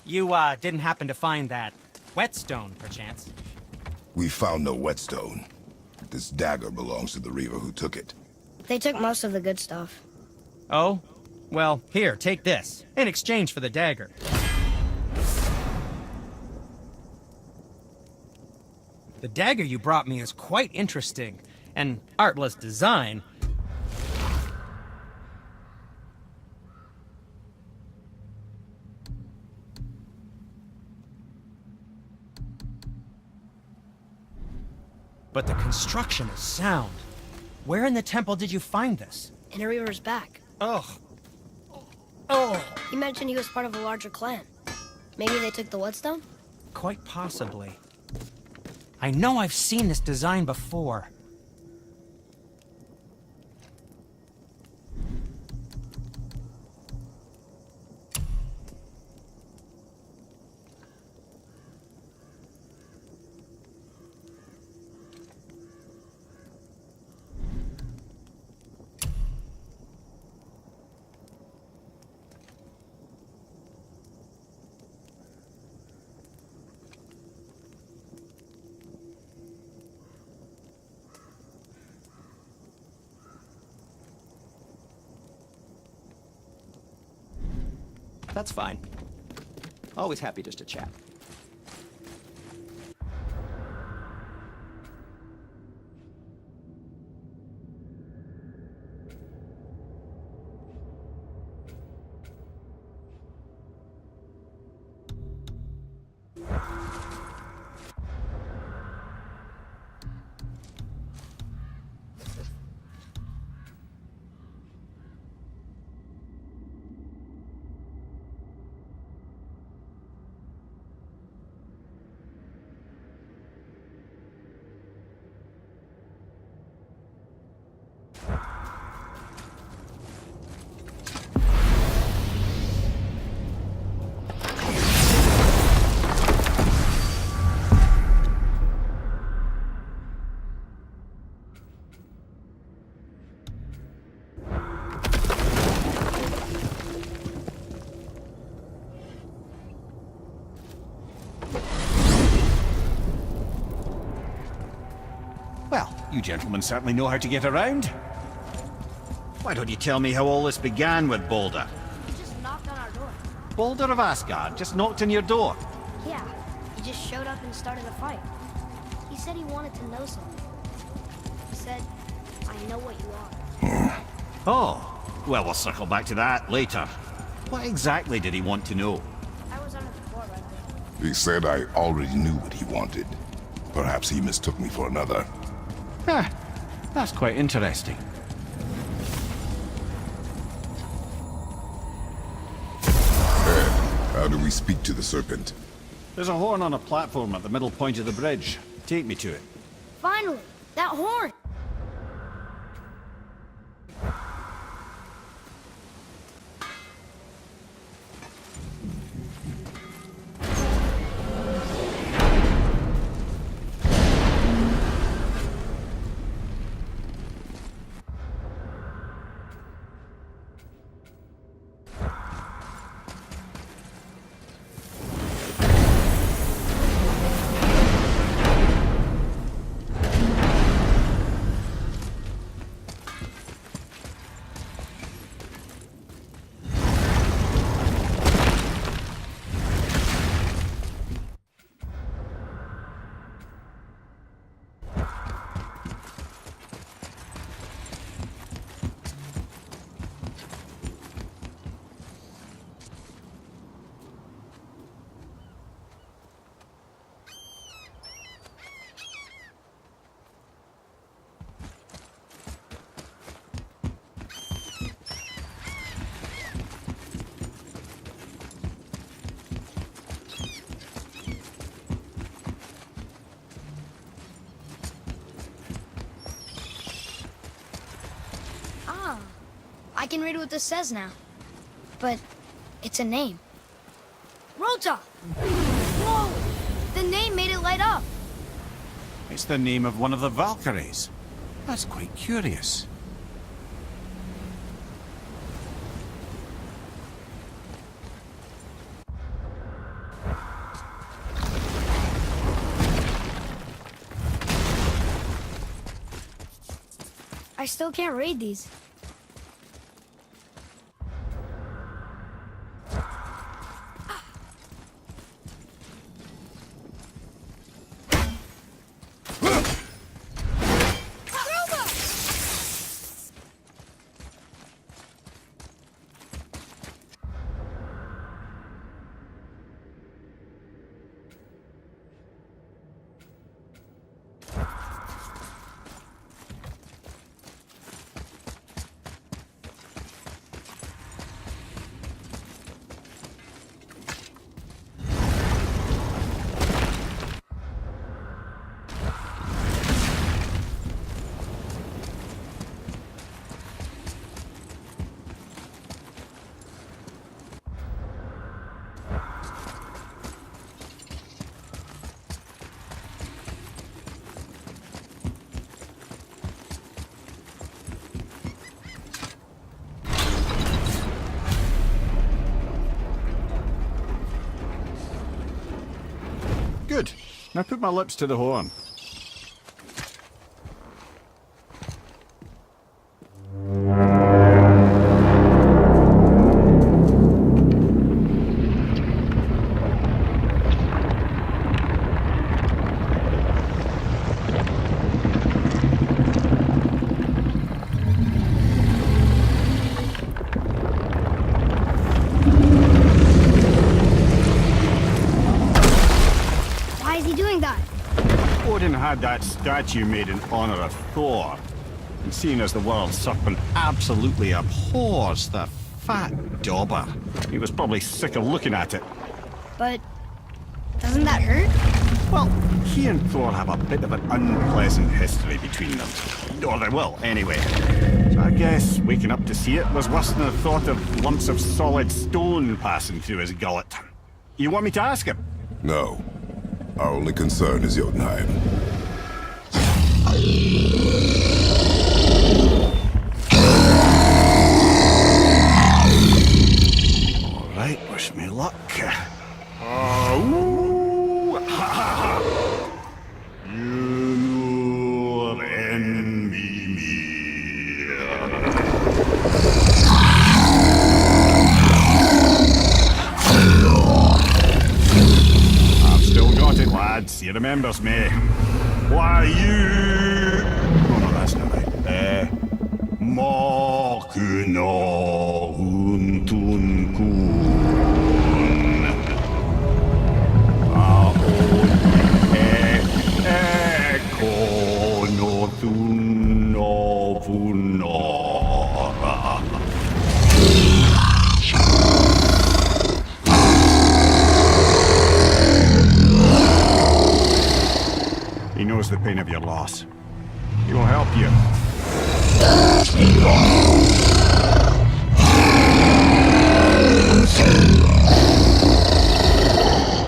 You, didn't happen to find that whetstone, perchance? We found no whetstone. This dagger belongs to the Reaver who took it. They took most of the good stuff. Oh? Well, here, take this, in exchange for the dagger. The dagger you brought me is quite interesting, an artless design. But the construction is sound. Where in the temple did you find this? In a Reaver's back. Ugh. Oh. He mentioned he was part of a larger clan. Maybe they took the whetstone? Quite possibly. I know I've seen this design before. That's fine. Always happy just to chat. You gentlemen certainly know how to get around. Why don't you tell me how all this began with Balder? He just knocked on our door. Balder of Asgard just knocked on your door. Yeah, he just showed up and started a fight. He said he wanted to know something. He said, I know what you are. Oh, well, we'll circle back to that later. What exactly did he want to know? I was on it before, by the way. He said I already knew what he wanted. Perhaps he mistook me for another. That's quite interesting. How do we speak to the serpent? There's a horn on a platform at the middle point of the bridge. Take me to it. Finally! That horn! I can read what this says now. But it's a name. Rota! Whoa! The name made it light up. It's the name of one of the Valkyries. That's quite curious. I still can't read these. Good. Now put my lips to the horn. Odin had that statue made in honor of Thor. And seeing as the world serpent absolutely abhors the fat dauber, he was probably sick of looking at it. But doesn't that hurt? Well, he and Thor have a bit of an unpleasant history between them. Or they will, anyway. So I guess waking up to see it was worse than the thought of lumps of solid stone passing through his gullet. You want me to ask him? No. Our only concern is Jotunheim. All right, wish me luck. Ynur en excuse me. Why you... Oh, no, that's not right. Makuna untunkun. He knows the pain of your loss. He will help you.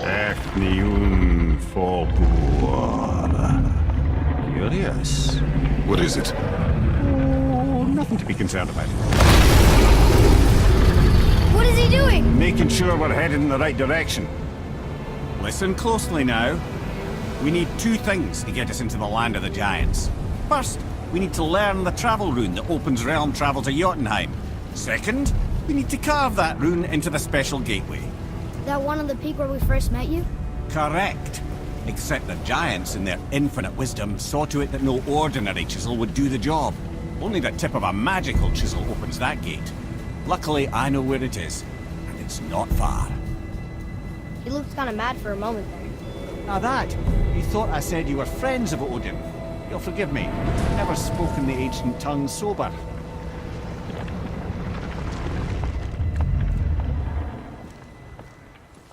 Ethnium Fobuara. Curious. What is it? Oh, nothing to be concerned about. What is he doing? Making sure we're headed in the right direction. Listen closely now. We need two things to get us into the land of the giants. First, we need to learn the travel rune that opens realm travel to Jotunheim. Second, we need to carve that rune into the special gateway. That one on the peak where we first met you? Correct. Except the giants, in their infinite wisdom, saw to it that no ordinary chisel would do the job. Only the tip of a magical chisel opens that gate. Luckily, I know where it is, and it's not far. He looked kind of mad for a moment there. Now that, you thought I said you were friends of Odin. You'll forgive me. I've never spoken the ancient tongue sober.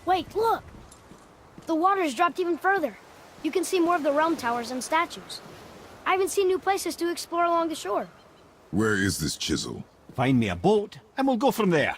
Wait, look! The water's dropped even further. You can see more of the realm towers and statues. I even see new places to explore along the shore. Where is this chisel? Find me a boat, and we'll go from there.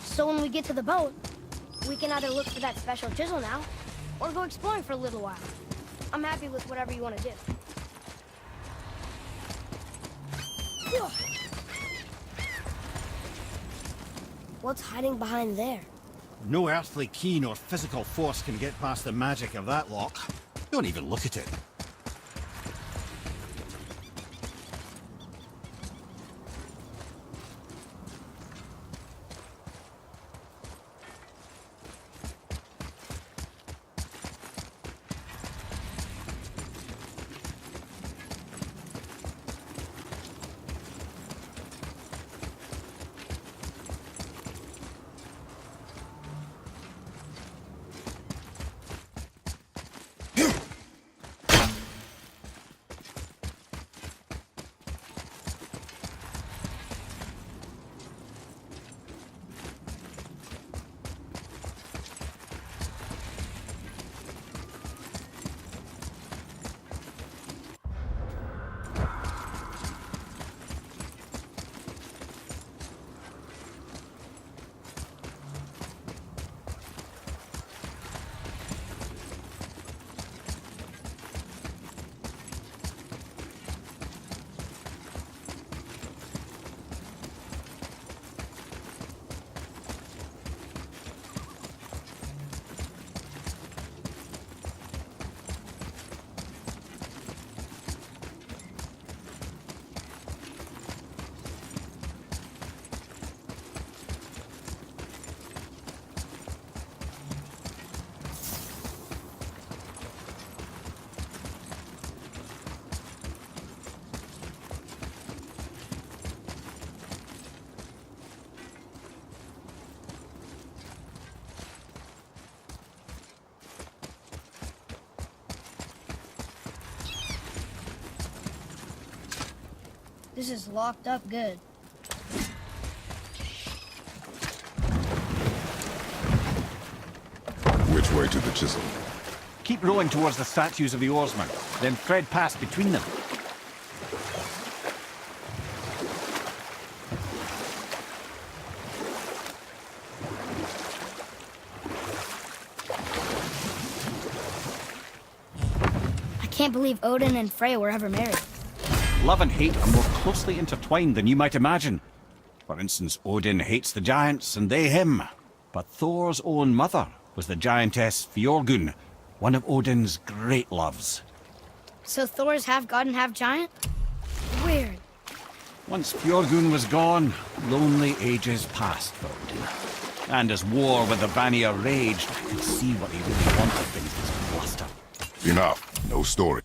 So when we get to the boat, we can either look for that special chisel now, or go exploring for a little while. I'm happy with whatever you want to do. What's hiding behind there? No earthly key nor physical force can get past the magic of that lock. Don't even look at it. This is locked up good. Which way to the chisel? Keep rowing towards the statues of the oarsmen, then thread past between them. can't believe Odin and Freya were ever married. Love and hate are more closely intertwined than you might imagine. For instance, Odin hates the giants and they him. But Thor's own mother was the giantess Fjorgun, one of Odin's great loves. So Thor's half god and half giant? Weird. Once Fjorgun was gone, lonely ages passed for Odin. And as war with the Vanir raged, I could see what he really wanted beneath his bluster. Enough. No story.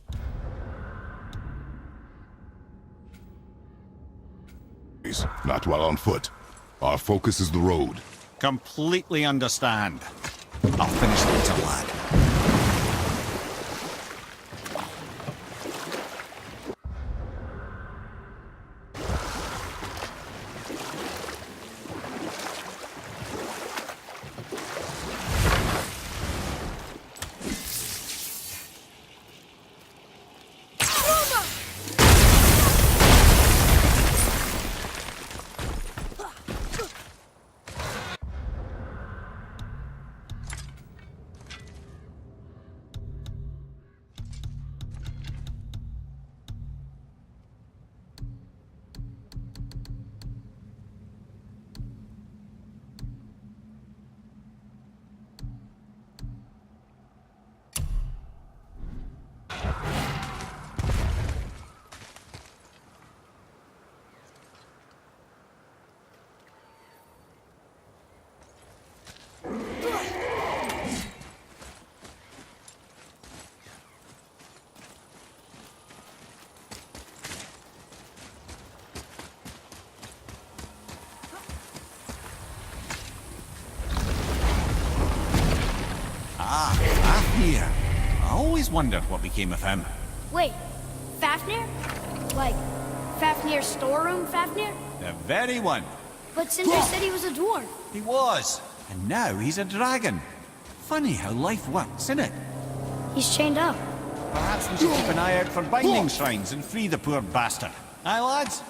Not while on foot. Our focus is the road. Completely understand. I'll finish later, lad. Fafnir. I always wondered what became of him. Wait, Fafnir? Like, Fafnir's storeroom Fafnir? The very one. But Sindri said he was a dwarf. He was. And now he's a dragon. Funny how life works, isn't it? He's chained up. Perhaps we should keep an eye out for binding shrines and free the poor bastard. Aye, lads?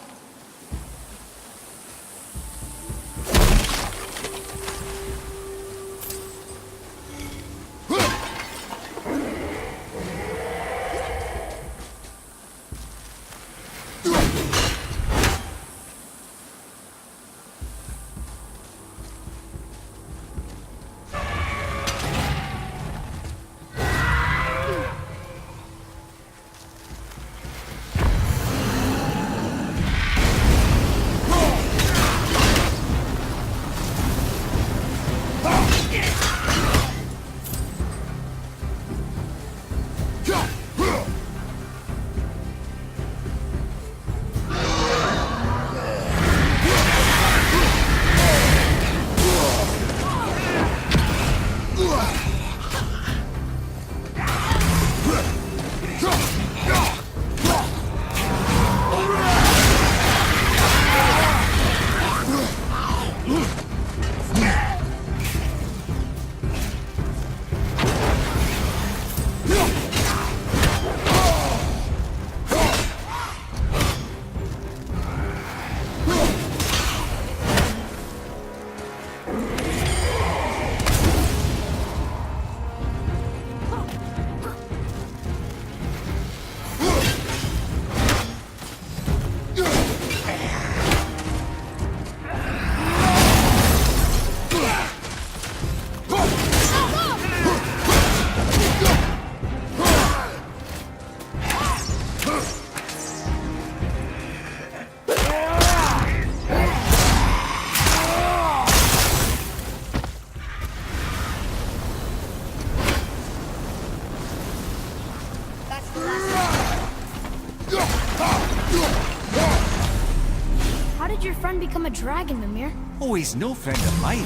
How did your friend become a dragon, Mimir? Oh, he's no friend of mine.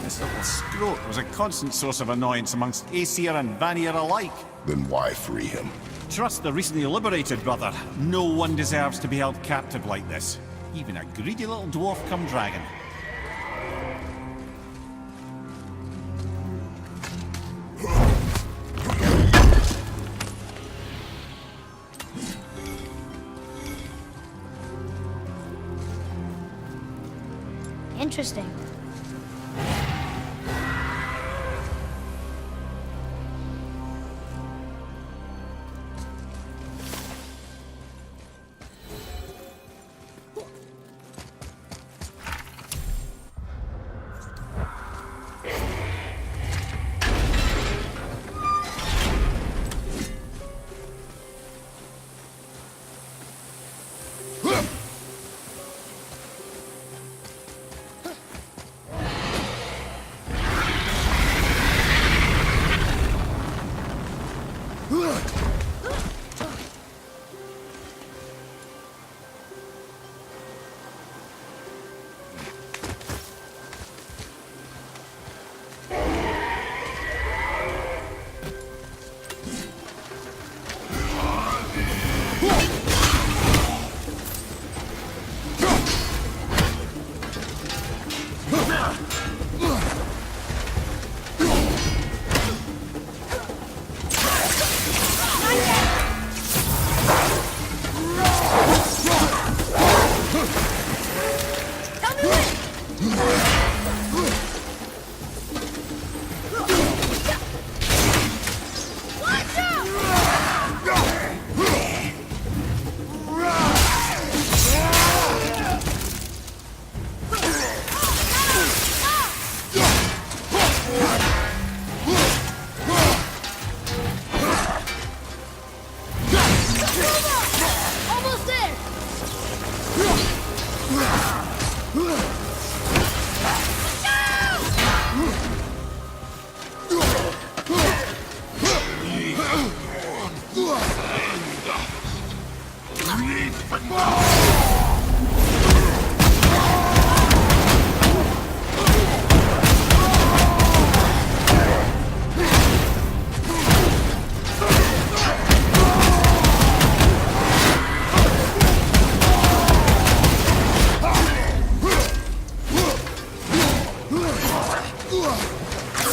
This little scrote was a constant source of annoyance amongst Aesir and Vanir alike. Then why free him? Trust the recently liberated, brother. No one deserves to be held captive like this. Even a greedy little dwarf come dragon. Interesting.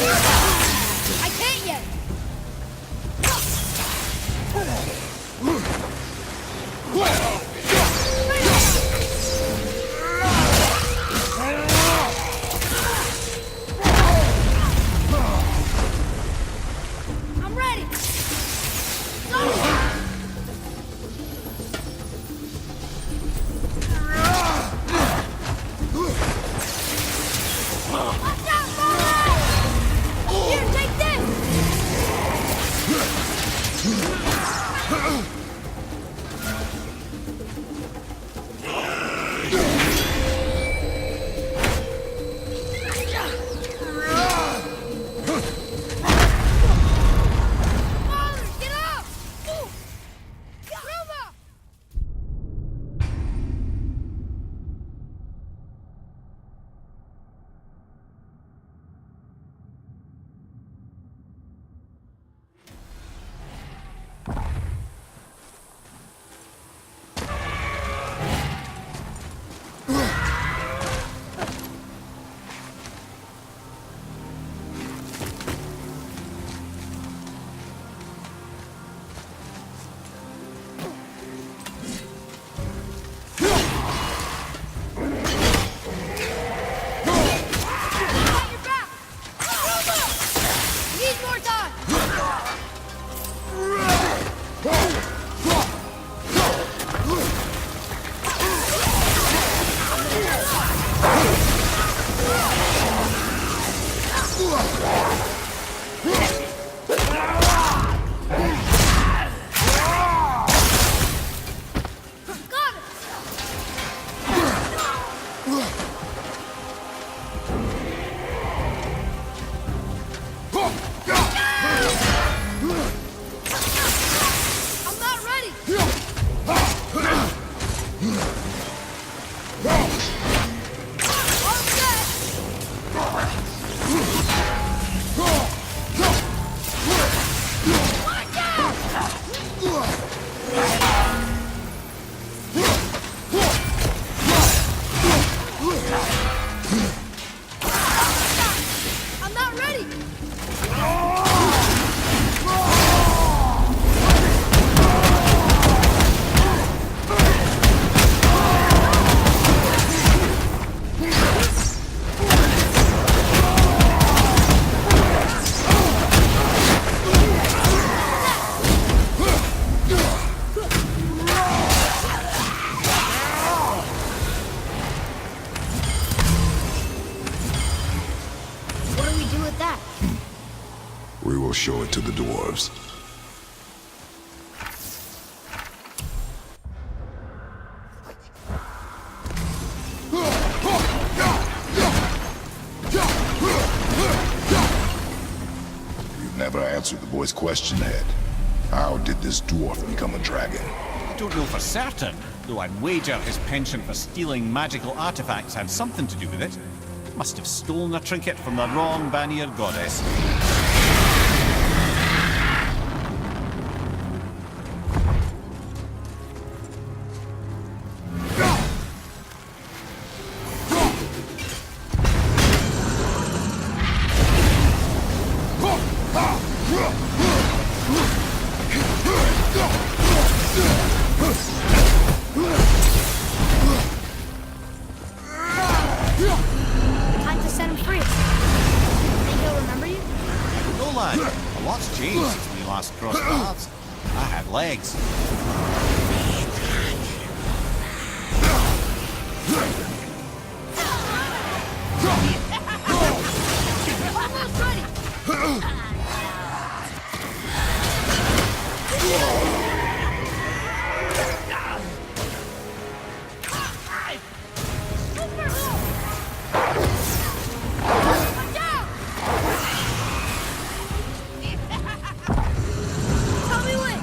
I can't yet! I'm ready! Watch out, Mom! Here, take this! Father, get up! Ruma! Got your back! Ruma! Need more time! Got it! I'm not ready! All set! Watch out! I'm not ready! What do we do with that? We will show it to the dwarves. You've never answered the boy's question, Head. How did this dwarf become a dragon? I don't know for certain, though I'd wager his penchant for stealing magical artifacts had something to do with it. Must have stolen a trinket from the wrong Vanir goddess. Time to set him free. Think he'll remember you? No, lad. A lot's changed since we last crossed paths. I had legs. Almost ready! Watch out! Tell me when!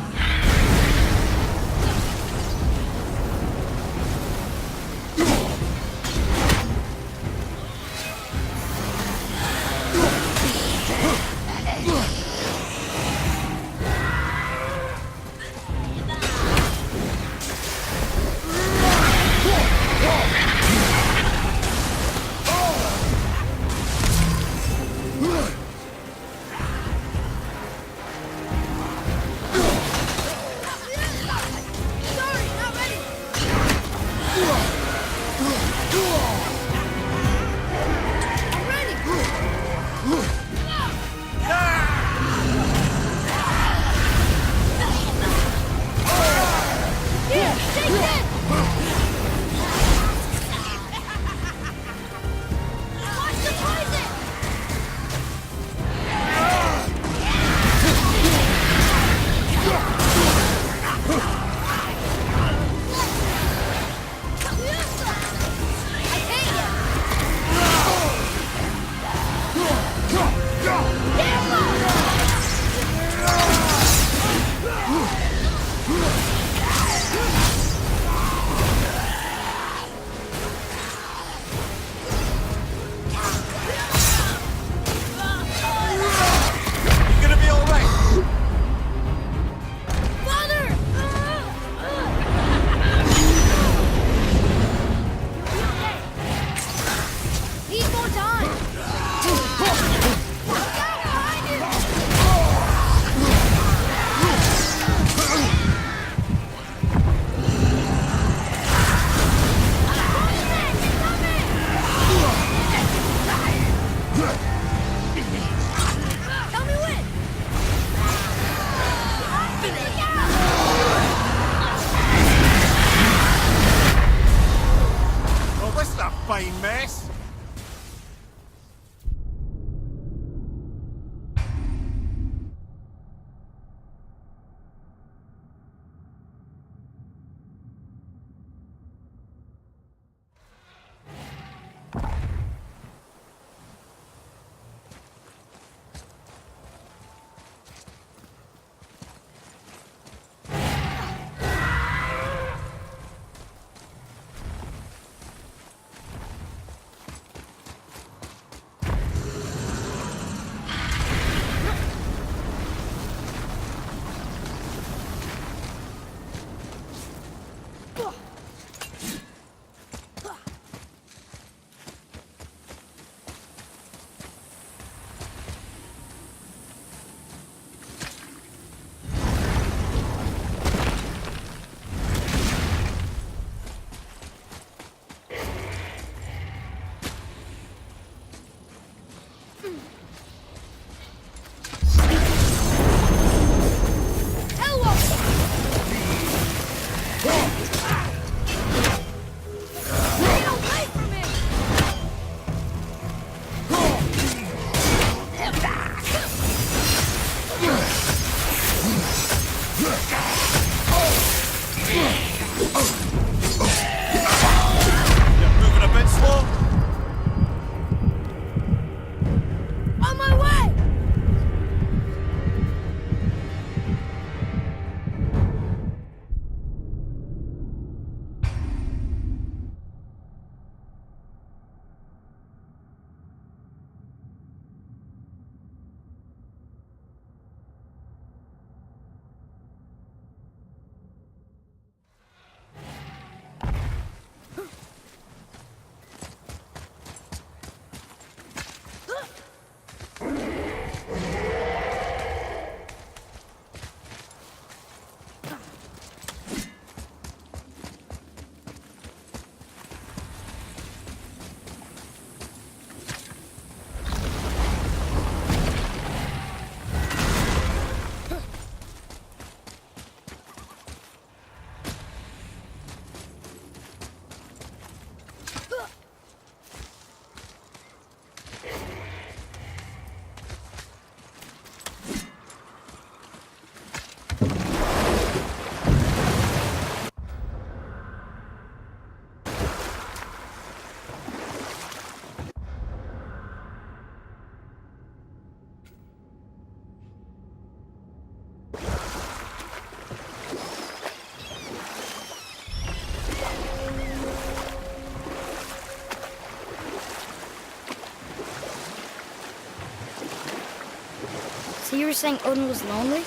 So you were saying Odin was lonely?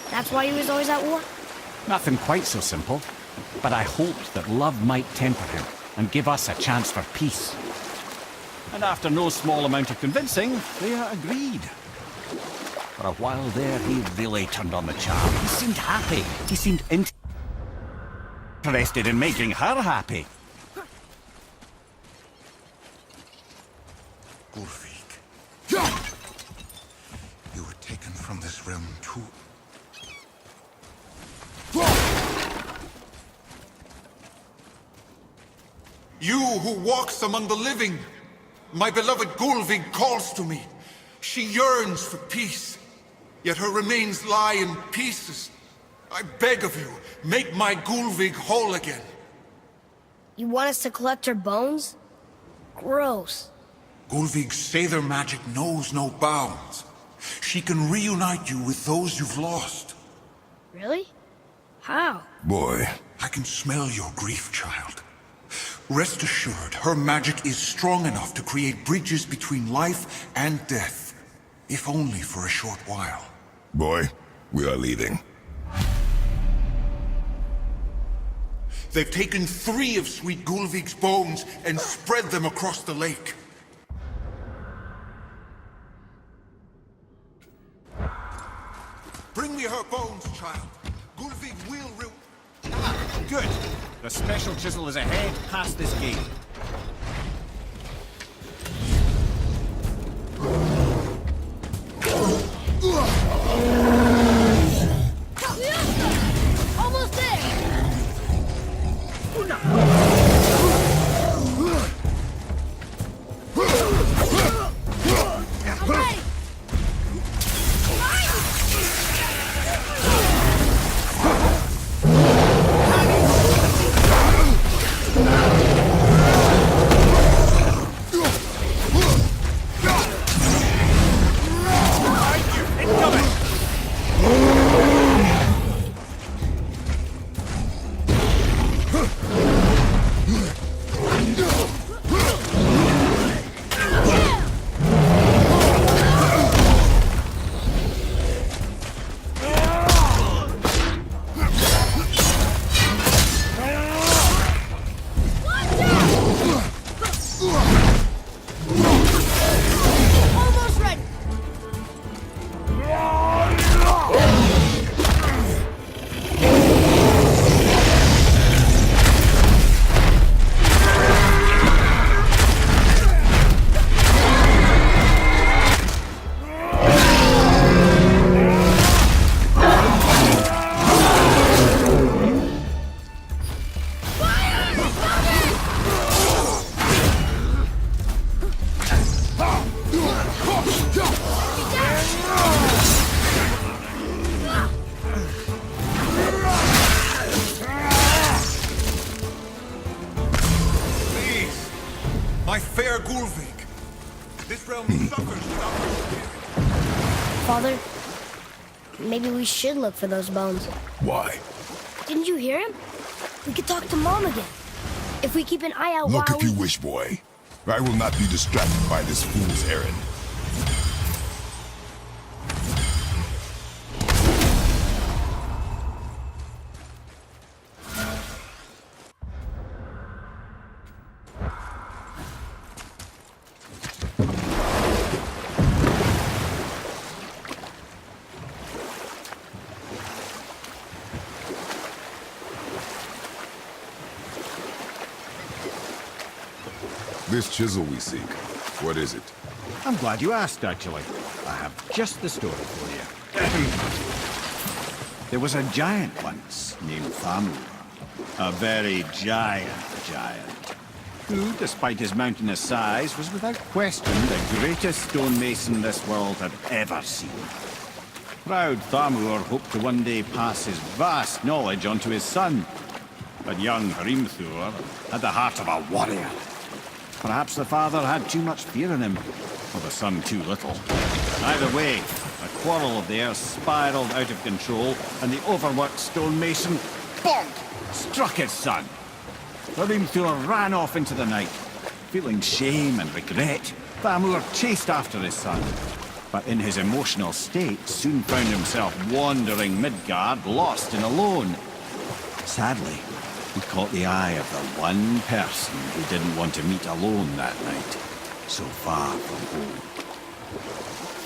That's why he was always at war? Nothing quite so simple, but I hoped that love might temper him and give us a chance for peace. And after no small amount of convincing, Freya agreed. For a while there, he really turned on the charm. He seemed happy. He seemed interested in making her happy. Gulvik. You were taken from this realm too. You who walks among the living, my beloved Gulvig calls to me. She yearns for peace, yet her remains lie in pieces. I beg of you, make my Gulvig whole again. You want us to collect her bones? Gross. Gulvig's Sather magic knows no bounds. She can reunite you with those you've lost. Really? How? Boy. I can smell your grief, child. Rest assured, her magic is strong enough to create bridges between life and death. If only for a short while. Boy, we are leaving. They've taken 3 of Sweet Gulvig's bones and spread them across the lake. Bring me her bones, child. Gulvig will Good. The special chisel is ahead past this gate. Almost there! I'm ready! My fair Gulvig. This realm suffers without her. Father, maybe we should look for those bones. Why? Didn't you hear him? We could talk to Mom again. If we keep an eye out Look while if you wish, boy. I will not be distracted by this fool's errand. This chisel we seek, what is it? I'm glad you asked, actually. I have just the story for you. There was a giant once named Thamur. A very giant, who, despite his mountainous size, was without question the greatest stonemason this world had ever seen. Proud Thamur hoped to one day pass his vast knowledge on to his son. But young Hrimthur had the heart of a warrior. Perhaps the father had too much fear in him, or the son too little. Either way, a quarrel of theirs spiraled out of control, and the overworked stonemason, bonk, struck his son. Hrimthur ran off into the night. Feeling shame and regret, Thamur chased after his son. but in his emotional state soon found himself wandering Midgard, lost and alone. Sadly, he caught the eye of the one person who didn't want to meet alone that night, so far from home.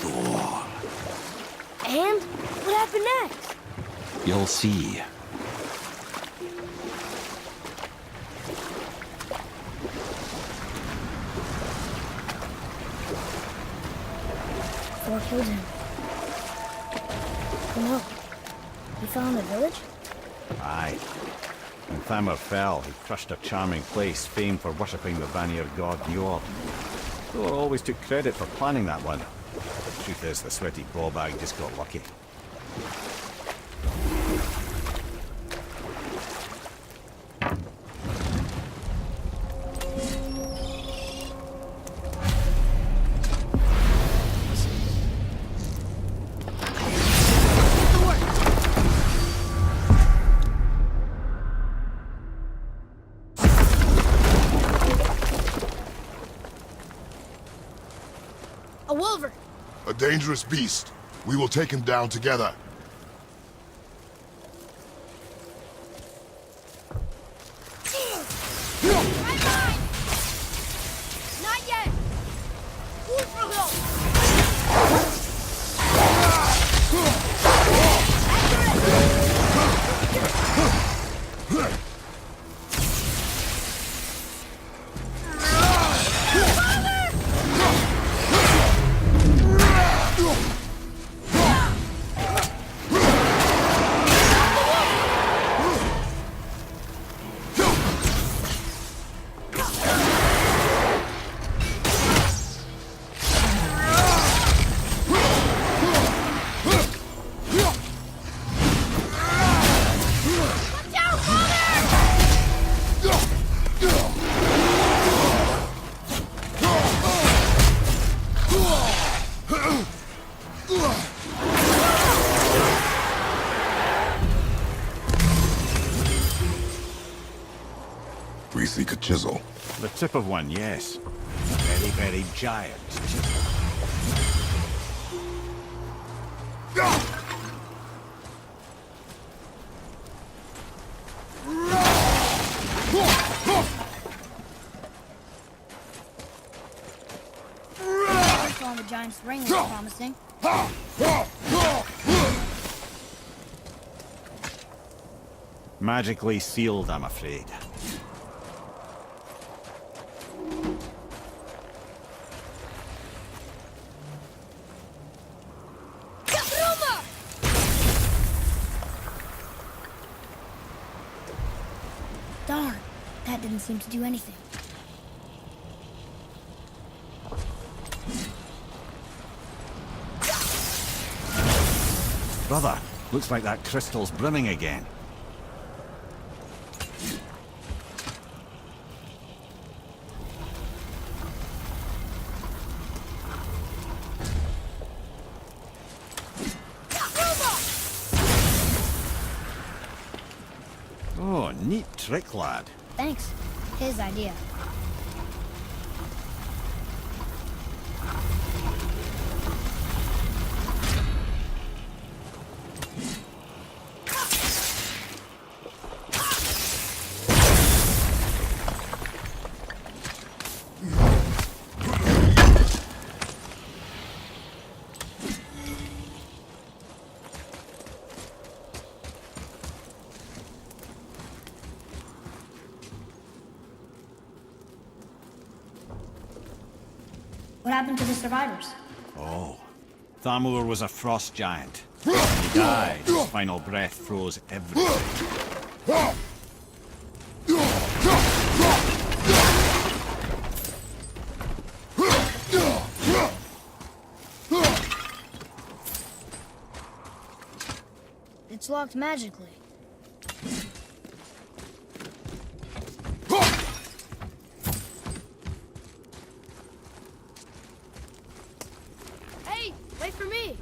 Thor. And what happened next? You'll see. Thor killed him. Oh no. He fell in the village? Aye. When Thamur fell, he crushed a charming place famed for worshipping the Vanir god Njord. Thor always took credit for planning that one. The truth is, the sweaty ballbag just got lucky. A wolver! A dangerous beast. We will take him down together. Right line! Not yet! We seek a chisel. The tip of one, yes. Very, very giant chisel. On the giant's ring is promising. Magically sealed, I'm afraid. Darn, that didn't seem to do anything. Brother, looks like that crystal's brimming again. Oh, neat trick, lad. Thanks. His idea. What happened to the survivors? Oh. Thamur was a frost giant. When he died, his final breath froze everything. It's locked magically. Hey, wait for me!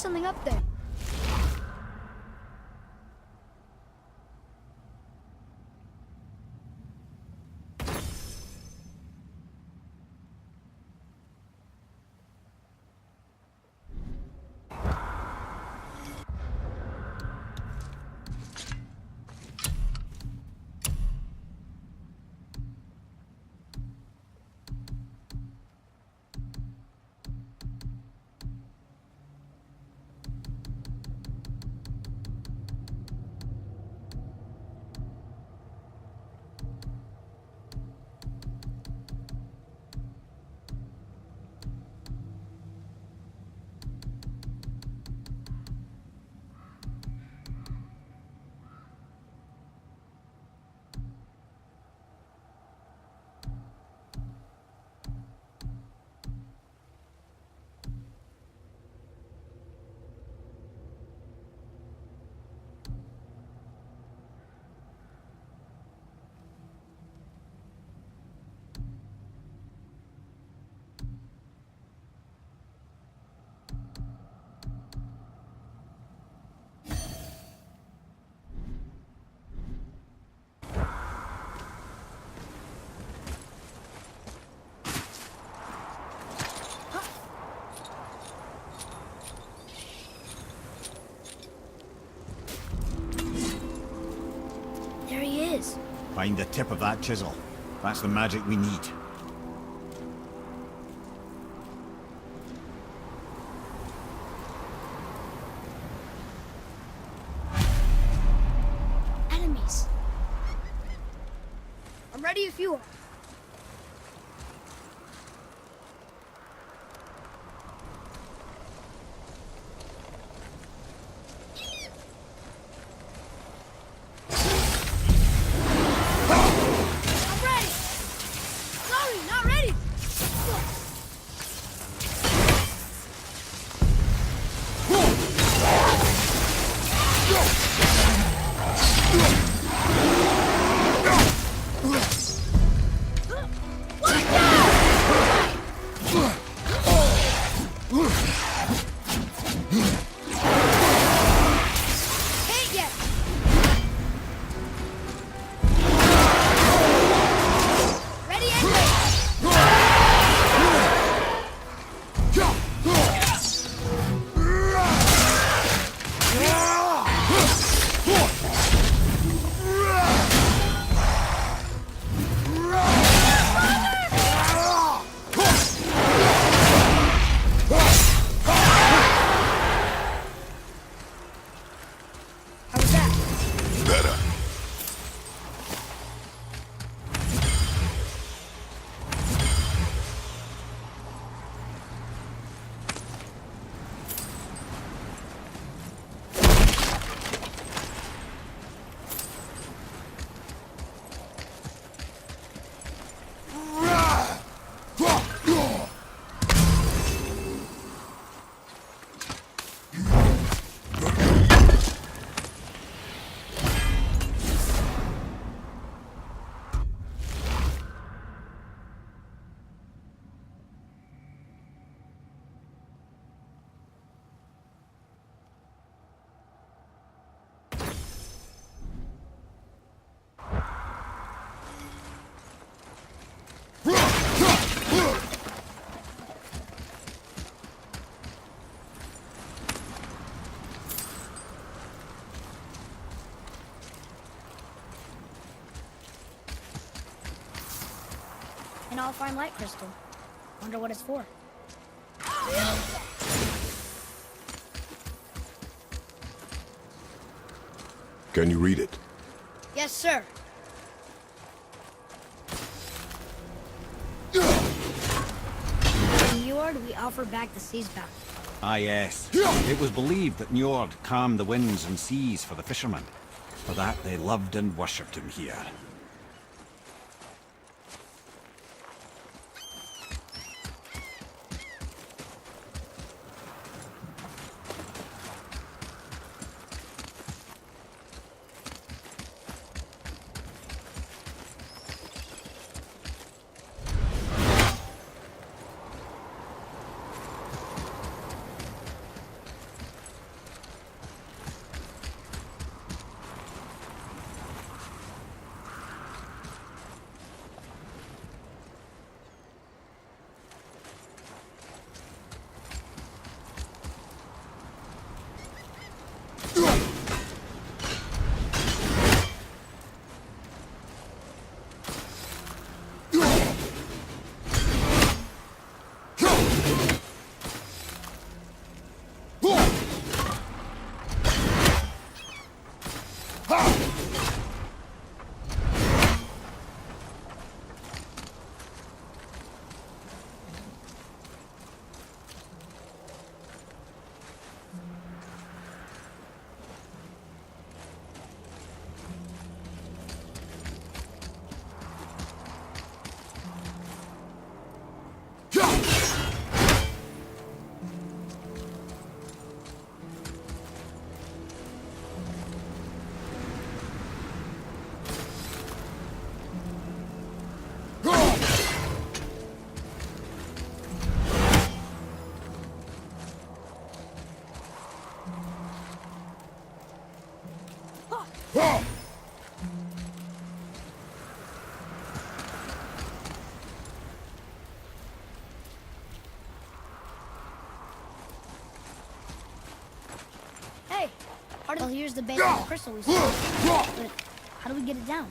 something up there. There he is. Find the tip of that chisel. That's the magic we need. Enemies. I'm ready if you are. An all-fine light crystal. Wonder what it's for. Can you read it? Yes, sir. In Njord, we offer back the sea's bounty. Ah, yes. It was believed that Njord calmed the winds and seas for the fishermen. For that, they loved and worshipped him here. Well, here's the base of the crystal we saw. But how do we get it down?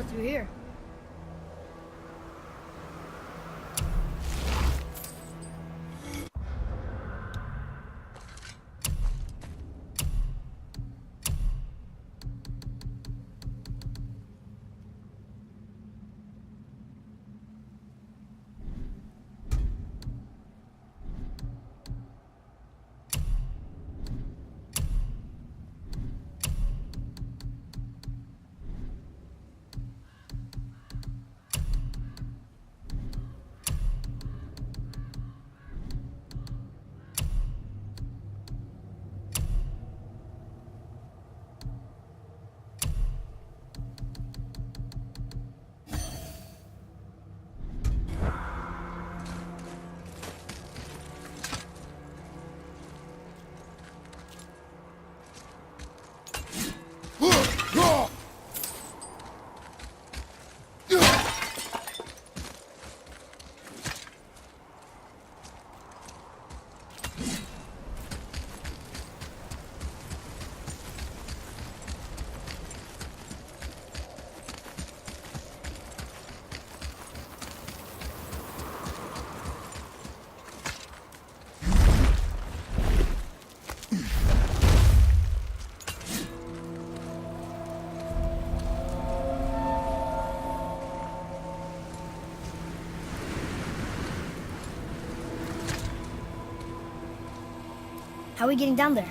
go through here. How are we getting down there?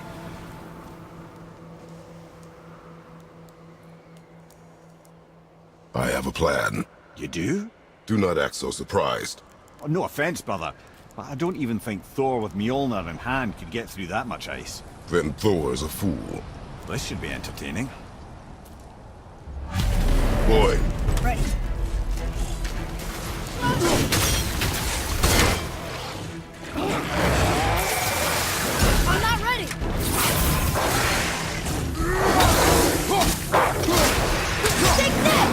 I have a plan. You do? Do not act so surprised. Oh, no offense, brother, but I don't even think Thor with Mjolnir in hand could get through that much ice. Then Thor's a fool. This should be entertaining. Boy. Ready. I'm not ready. Take this.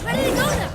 Ready to go now.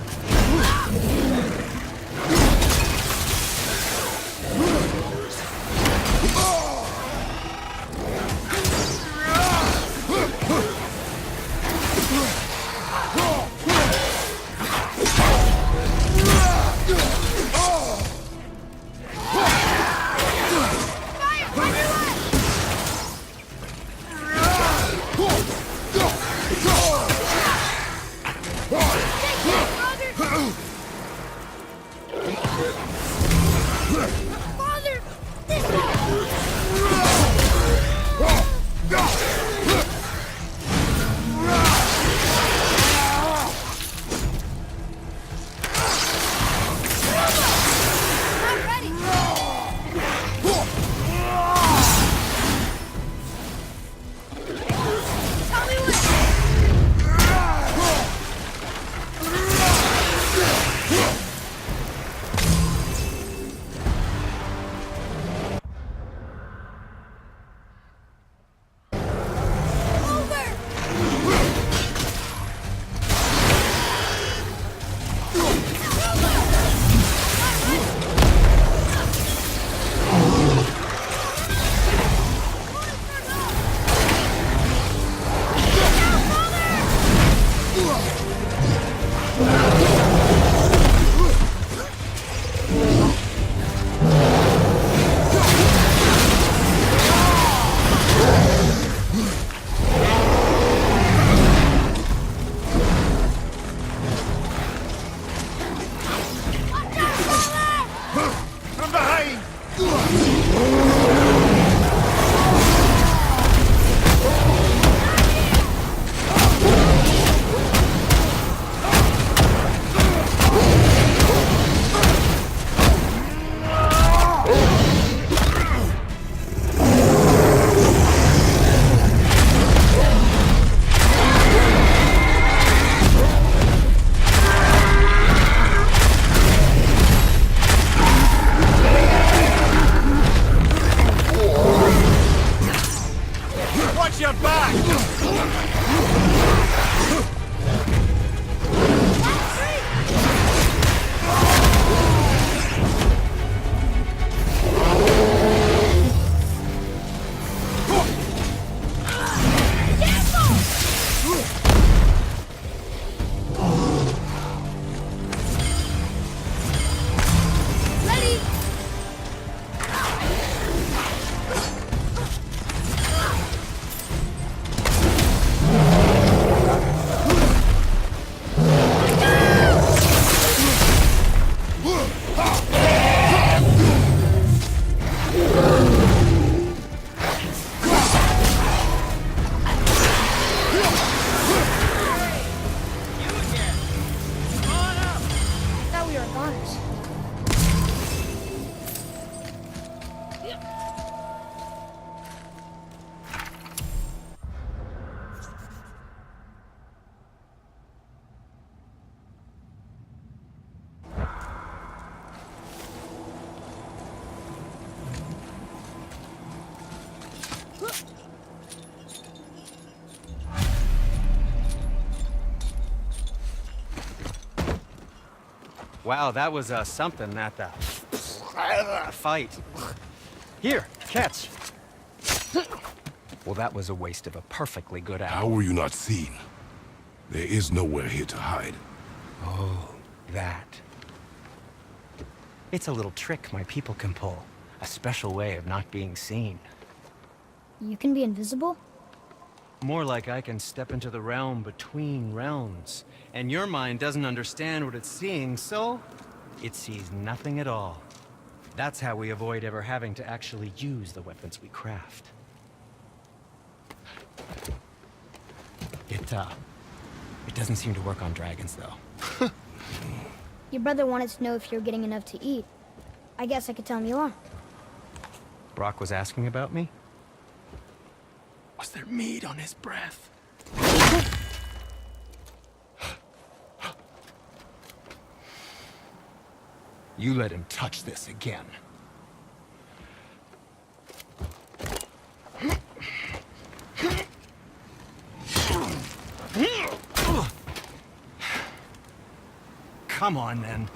Wow, that was something, that fight. Here, catch. Well, that was a waste of a perfectly good hour. How were you not seen? There is nowhere here to hide. Oh, that. It's a little trick my people can pull. A special way of not being seen. You can be invisible? More like I can step into the realm between realms. And your mind doesn't understand what it's seeing, so it sees nothing at all. That's how we avoid ever having to actually use the weapons we craft. It doesn't seem to work on dragons, though. Your brother wanted to know if you're getting enough to eat. I guess I could tell him you are. Brock was asking about me? Was there meat on his breath? You let him touch this again. Come on, then.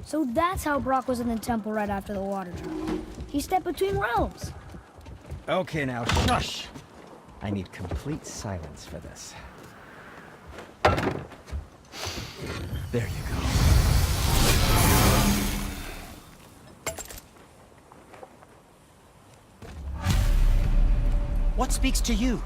So that's how Brock was in the temple right after the water drop. He stepped between realms. Okay, now, shush! I need complete silence for this. There you go. What speaks to you?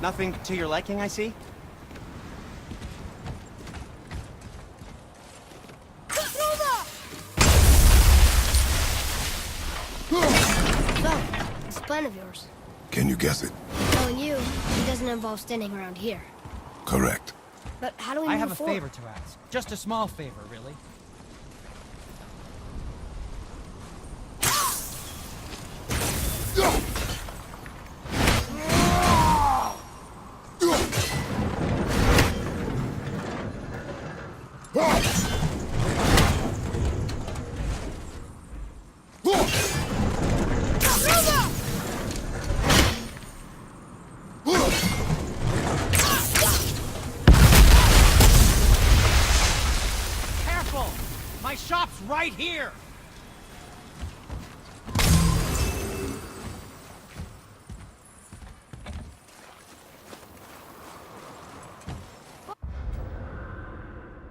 Nothing to your liking, I see? So, this plan of yours. Can you guess it? Knowing you, it doesn't involve standing around here. Correct. But how do we I move have a forward? favor to ask. Just a small favor, really. Careful! My shop's right here!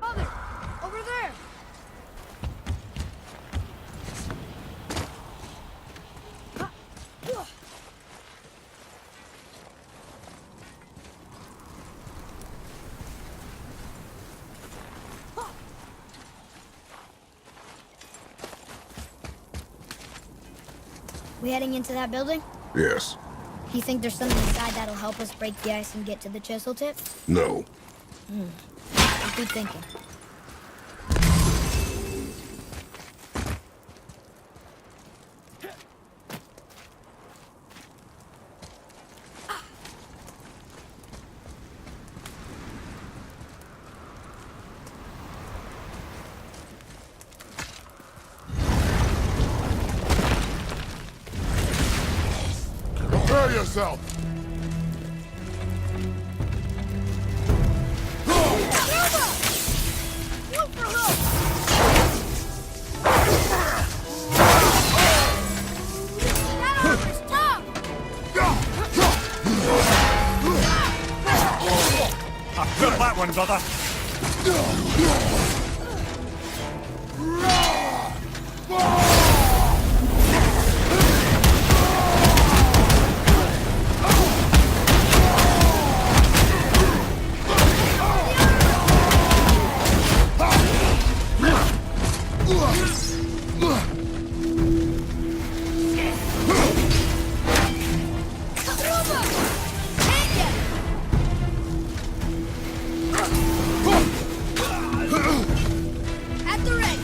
Father! Over there! We heading into that building? Yes. You think there's something inside that'll help us break the ice and get to the chisel tip? No. I'll keep thinking. yourself! Look for help! That armor's tough! I felt that one, brother. At the ready!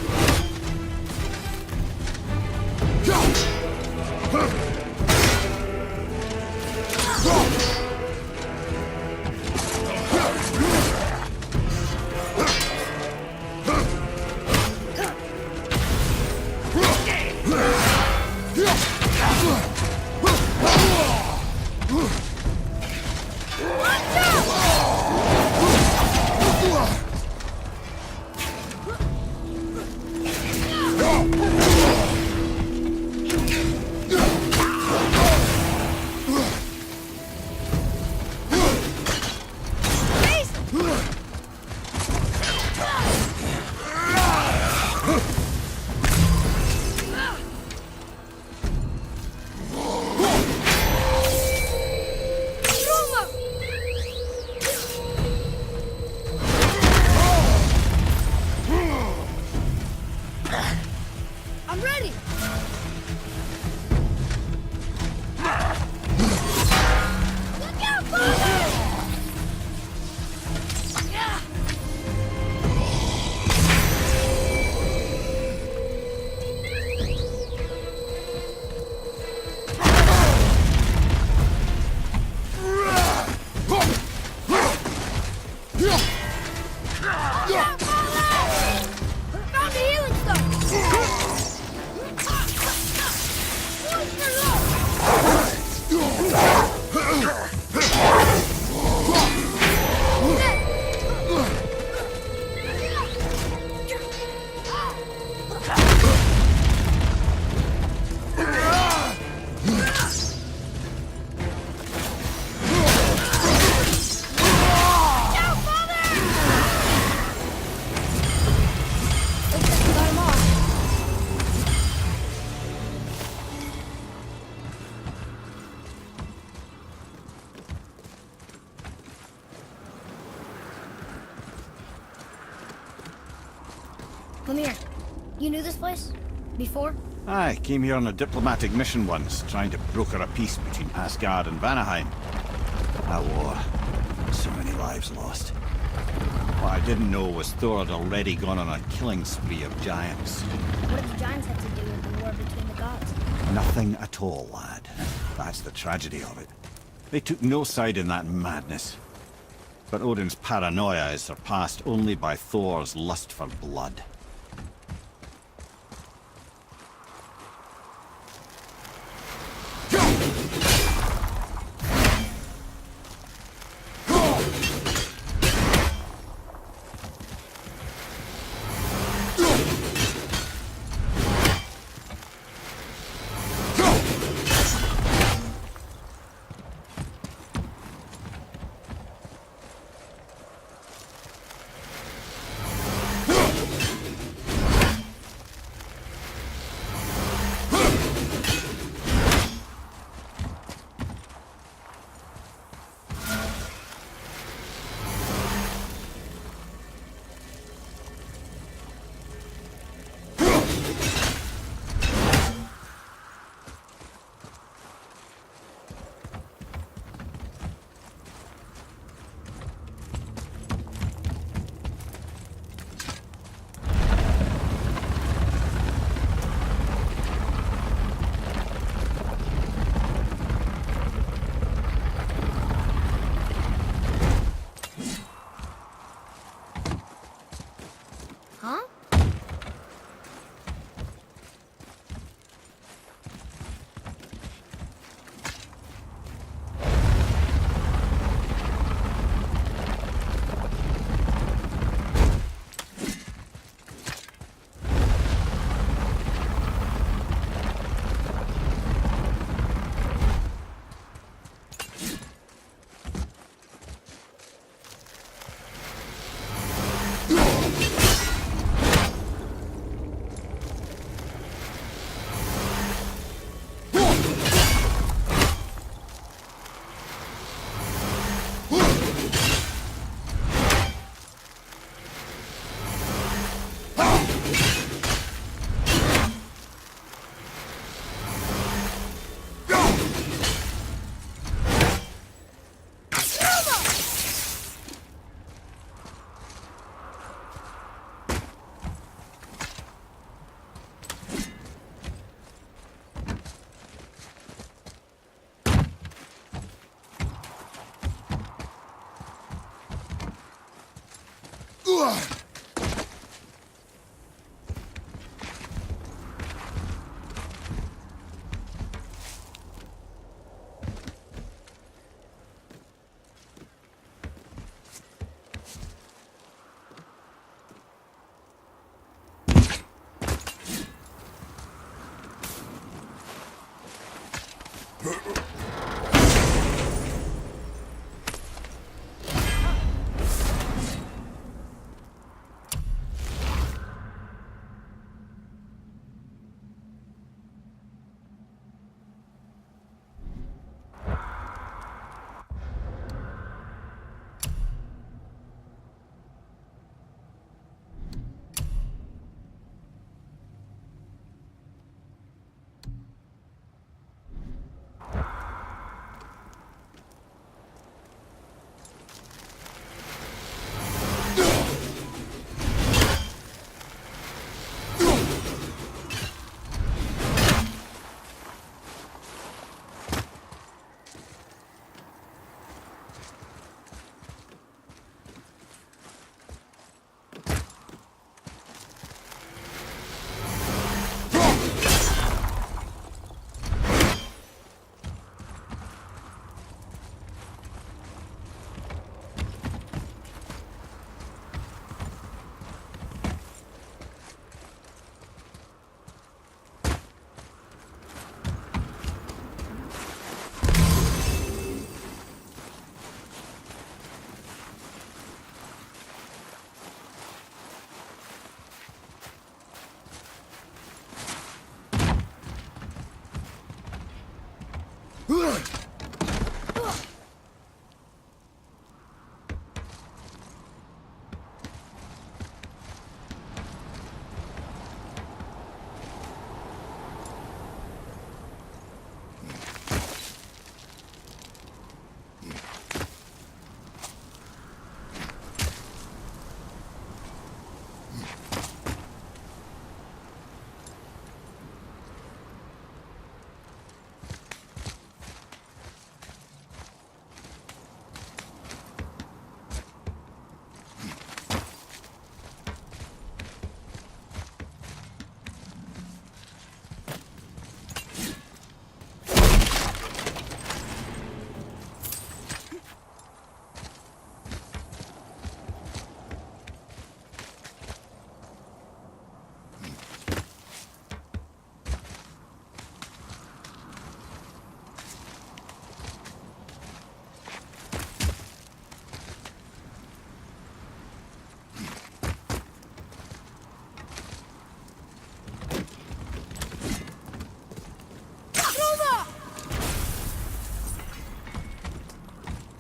I'm ready! Look out, father! Yeah. Yeah, father! Found the healing stone! Come here. You knew this place? Before? I came here on a diplomatic mission once, trying to broker a peace between Asgard and Vanaheim. A war. So many lives lost. What I didn't know was Thor had already gone on a killing spree of giants. What did the giants have to do with the war between the gods? Nothing at all, lad. That's the tragedy of it. They took no side in that madness. But Odin's paranoia is surpassed only by Thor's lust for blood.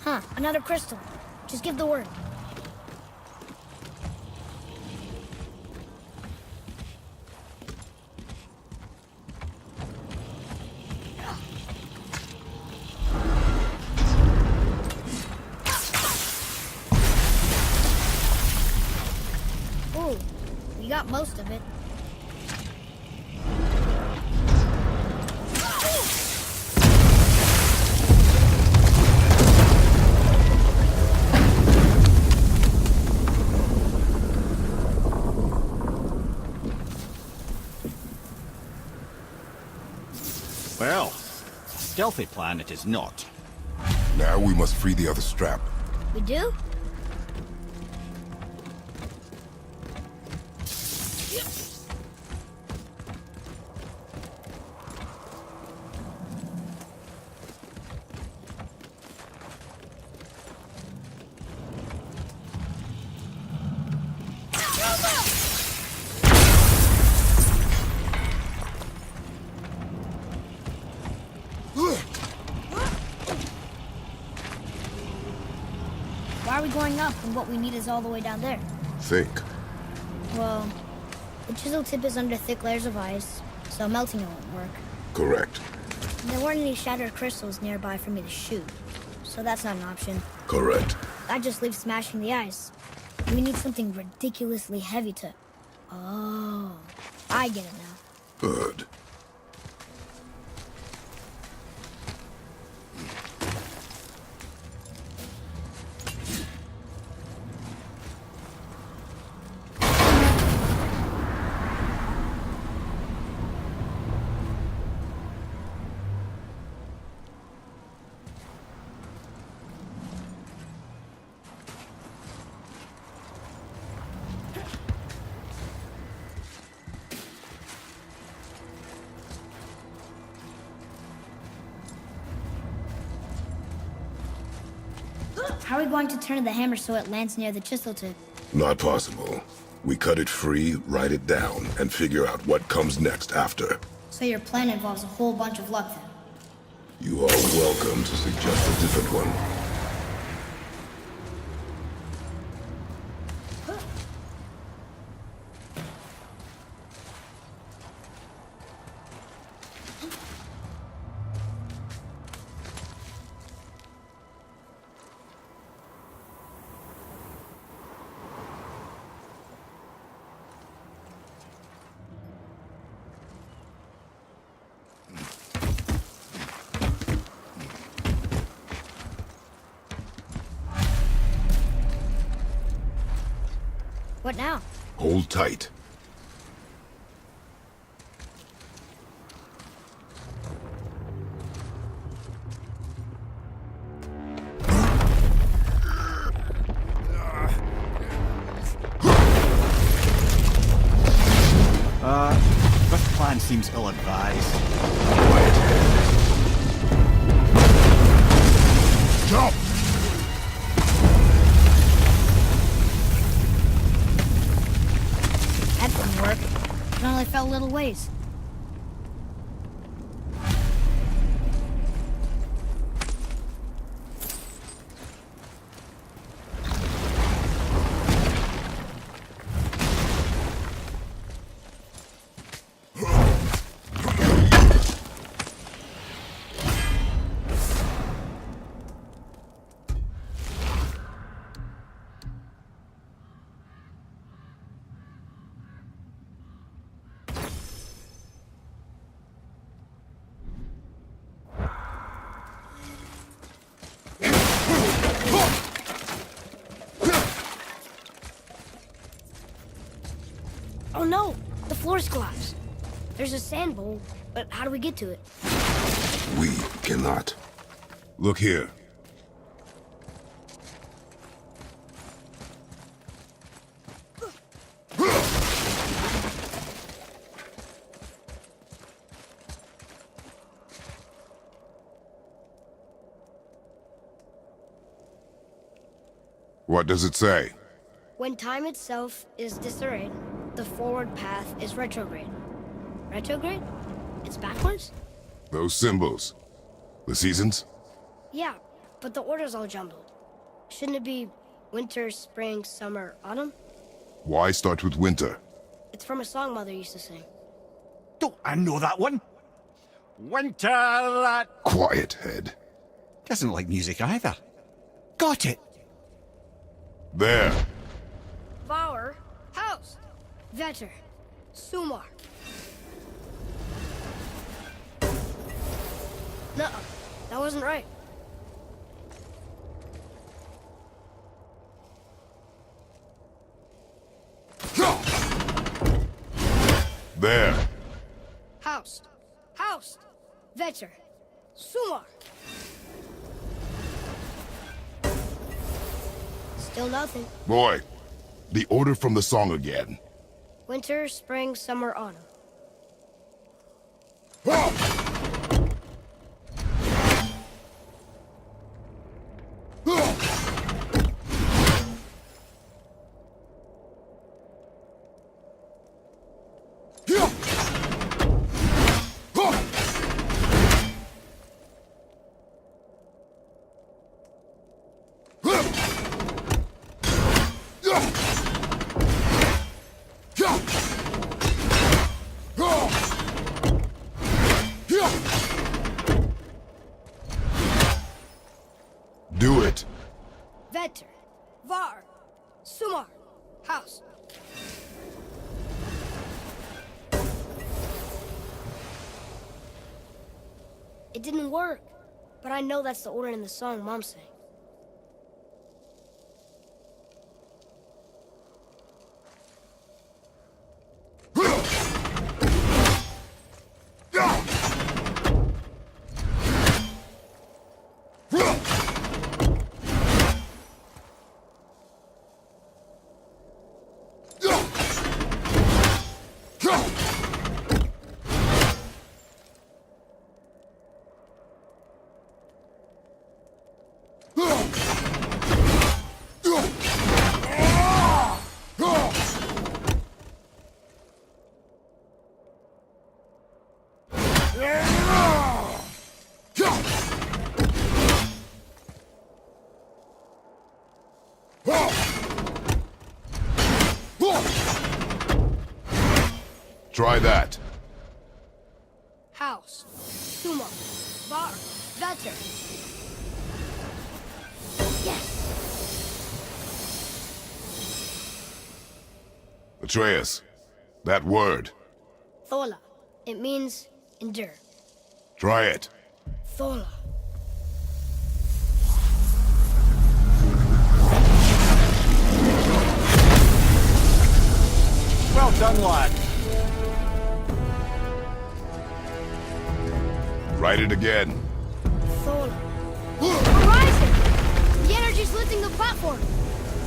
Huh, another crystal. Just give the word. Ooh, you got most of it. Well, stealthy plan it is not. Now we must free the other strap. We do? Why are we going up when what we need is all the way down there? Think. Well, the chisel tip is under thick layers of ice, so melting it won't work. Correct. And there weren't any shattered crystals nearby for me to shoot, so that's not an option. Correct. That just leaves smashing the ice. We need something ridiculously heavy to... Oh, I get it now. Good. How are we going to turn the hammer so it lands near the chisel tip? Not possible. We cut it free, write it down, and figure out what comes next after. So your plan involves a whole bunch of luck then? You are welcome to suggest a different one. What now? Hold tight. This plan seems ill-advised. Jump! That didn't work. It only fell a little ways. Oh no! The floor's collapsed. There's a sand bowl, but how do we get to it? We cannot. Look here. What does it say? When time itself is disarrayed, the forward path is retrograde. Retrograde? It's backwards? Those symbols. The seasons? Yeah, but the order's all jumbled. Shouldn't it be winter, spring, summer, autumn? Why start with winter? It's from a song Mother used to sing. Don't I know that one? Winter that... Quiet, head. Doesn't like music either. Got it. There. Bauer, House, Vetter, Sumar. Nuh-uh, that wasn't right. There. House, Vetter, Sumar. Still nothing. Boy, the order from the song again. Winter, spring, summer, autumn. Do it. Vetter, Var, Sumar, House. It didn't work, but I know that's the order in the song Mom sang. Try that. House, Sumar, Var, Vetter. Yes! Atreus, that word. Thola. It means endure. Try it. Thola. Well done, lad. Write it again. Thola. Horizon! The energy's lifting the platform.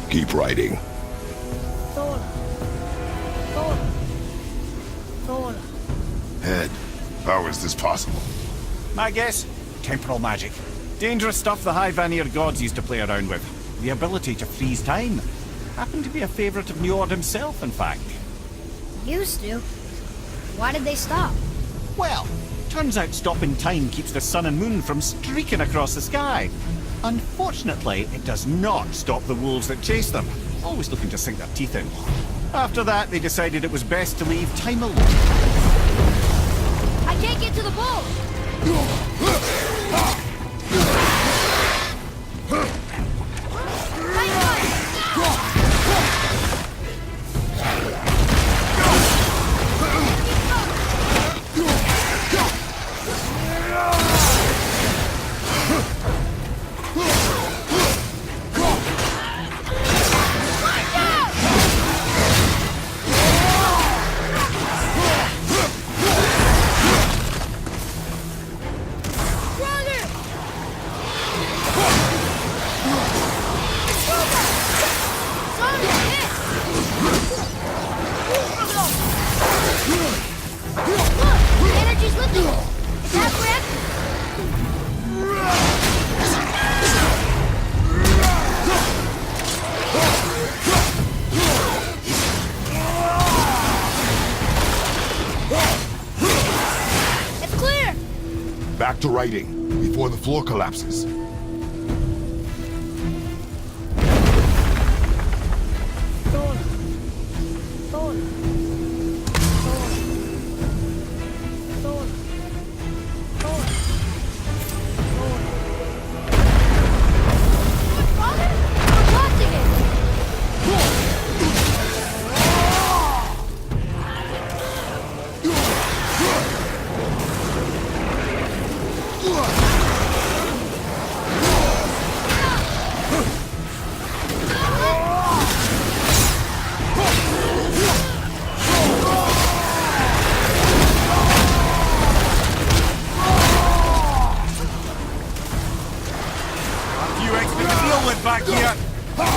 Keep writing. Thola. Thola. Thola. Head, how is this possible? My guess? Temporal magic. Dangerous stuff the High Vanir gods used to play around with. The ability to freeze time. Happened to be a favorite of Njord himself, in fact. Used to. Why did they stop? Well, turns out stopping time keeps the sun and moon from streaking across the sky. Unfortunately, it does not stop the wolves that chase them, always looking to sink their teeth in. After that, they decided it was best to leave time alone. I can't get to the bowl! back to writing before the floor collapses. Back here! Look!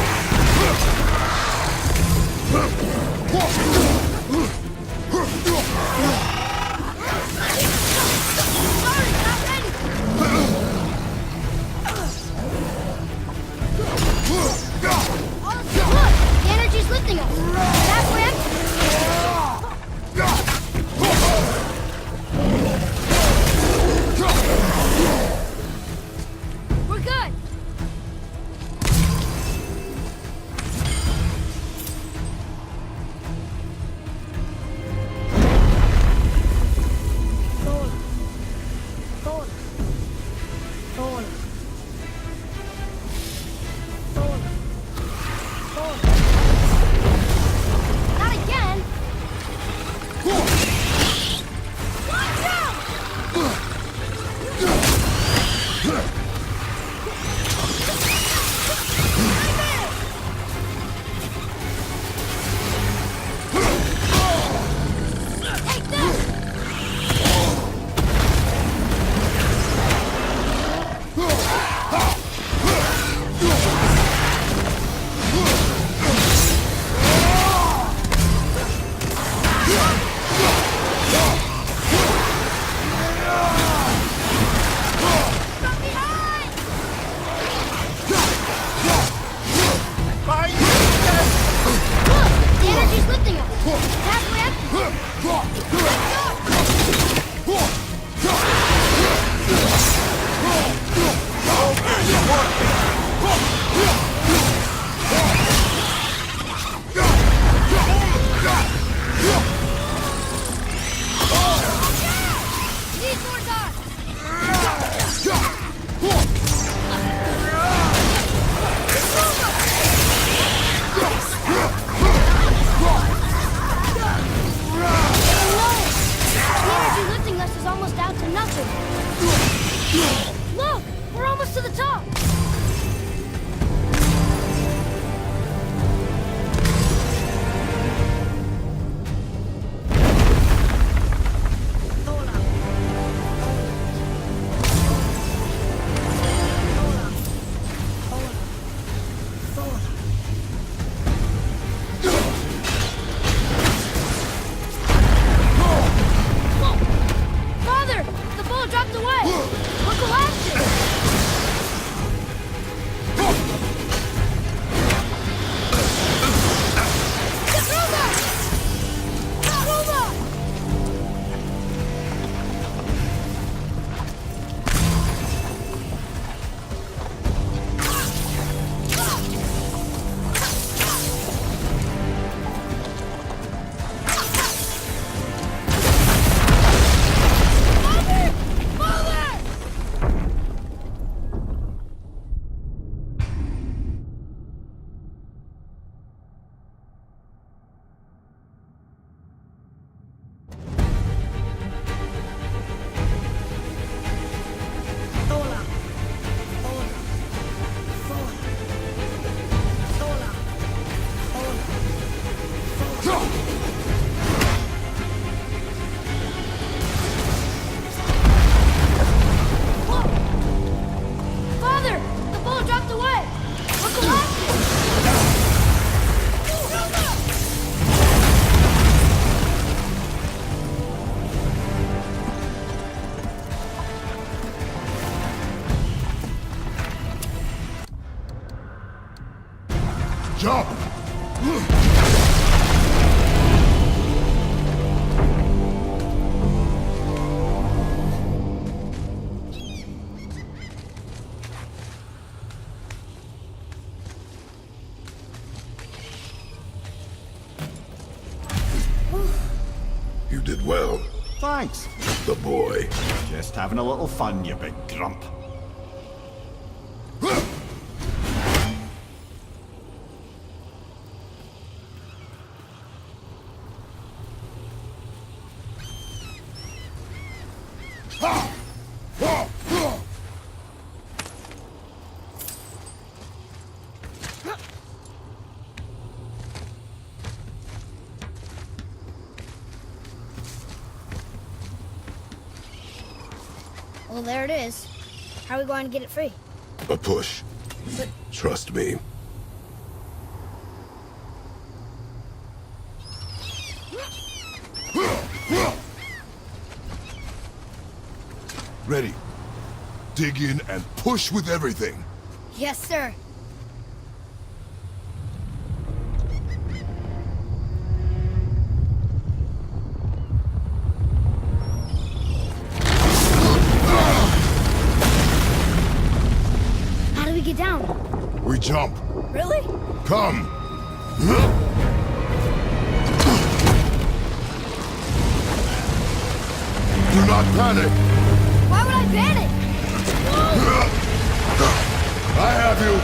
The energy's lifting us! Halfway up! We're good! Not again! Watch out! Take this! Look! The energy's lifting us! Halfway up! Need more guards! No! You did well. Thanks. The boy. Just having a little fun, you big grump. Well, there it is. How are we going to get it free? A push. But... Trust me. Ready. Dig in and push with everything. Yes, sir. How do we get down? We jump. Really? Come. Do not panic. Why would I panic? I have you.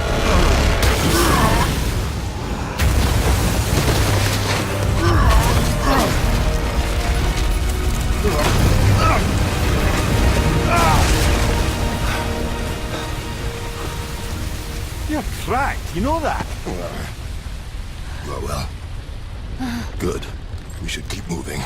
You're cracked, you know that? Well. Good. We should keep moving.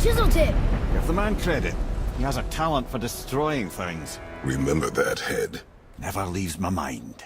Chisel tip. Give the man credit. He has a talent for destroying things. Remember that, Head. Never leaves my mind.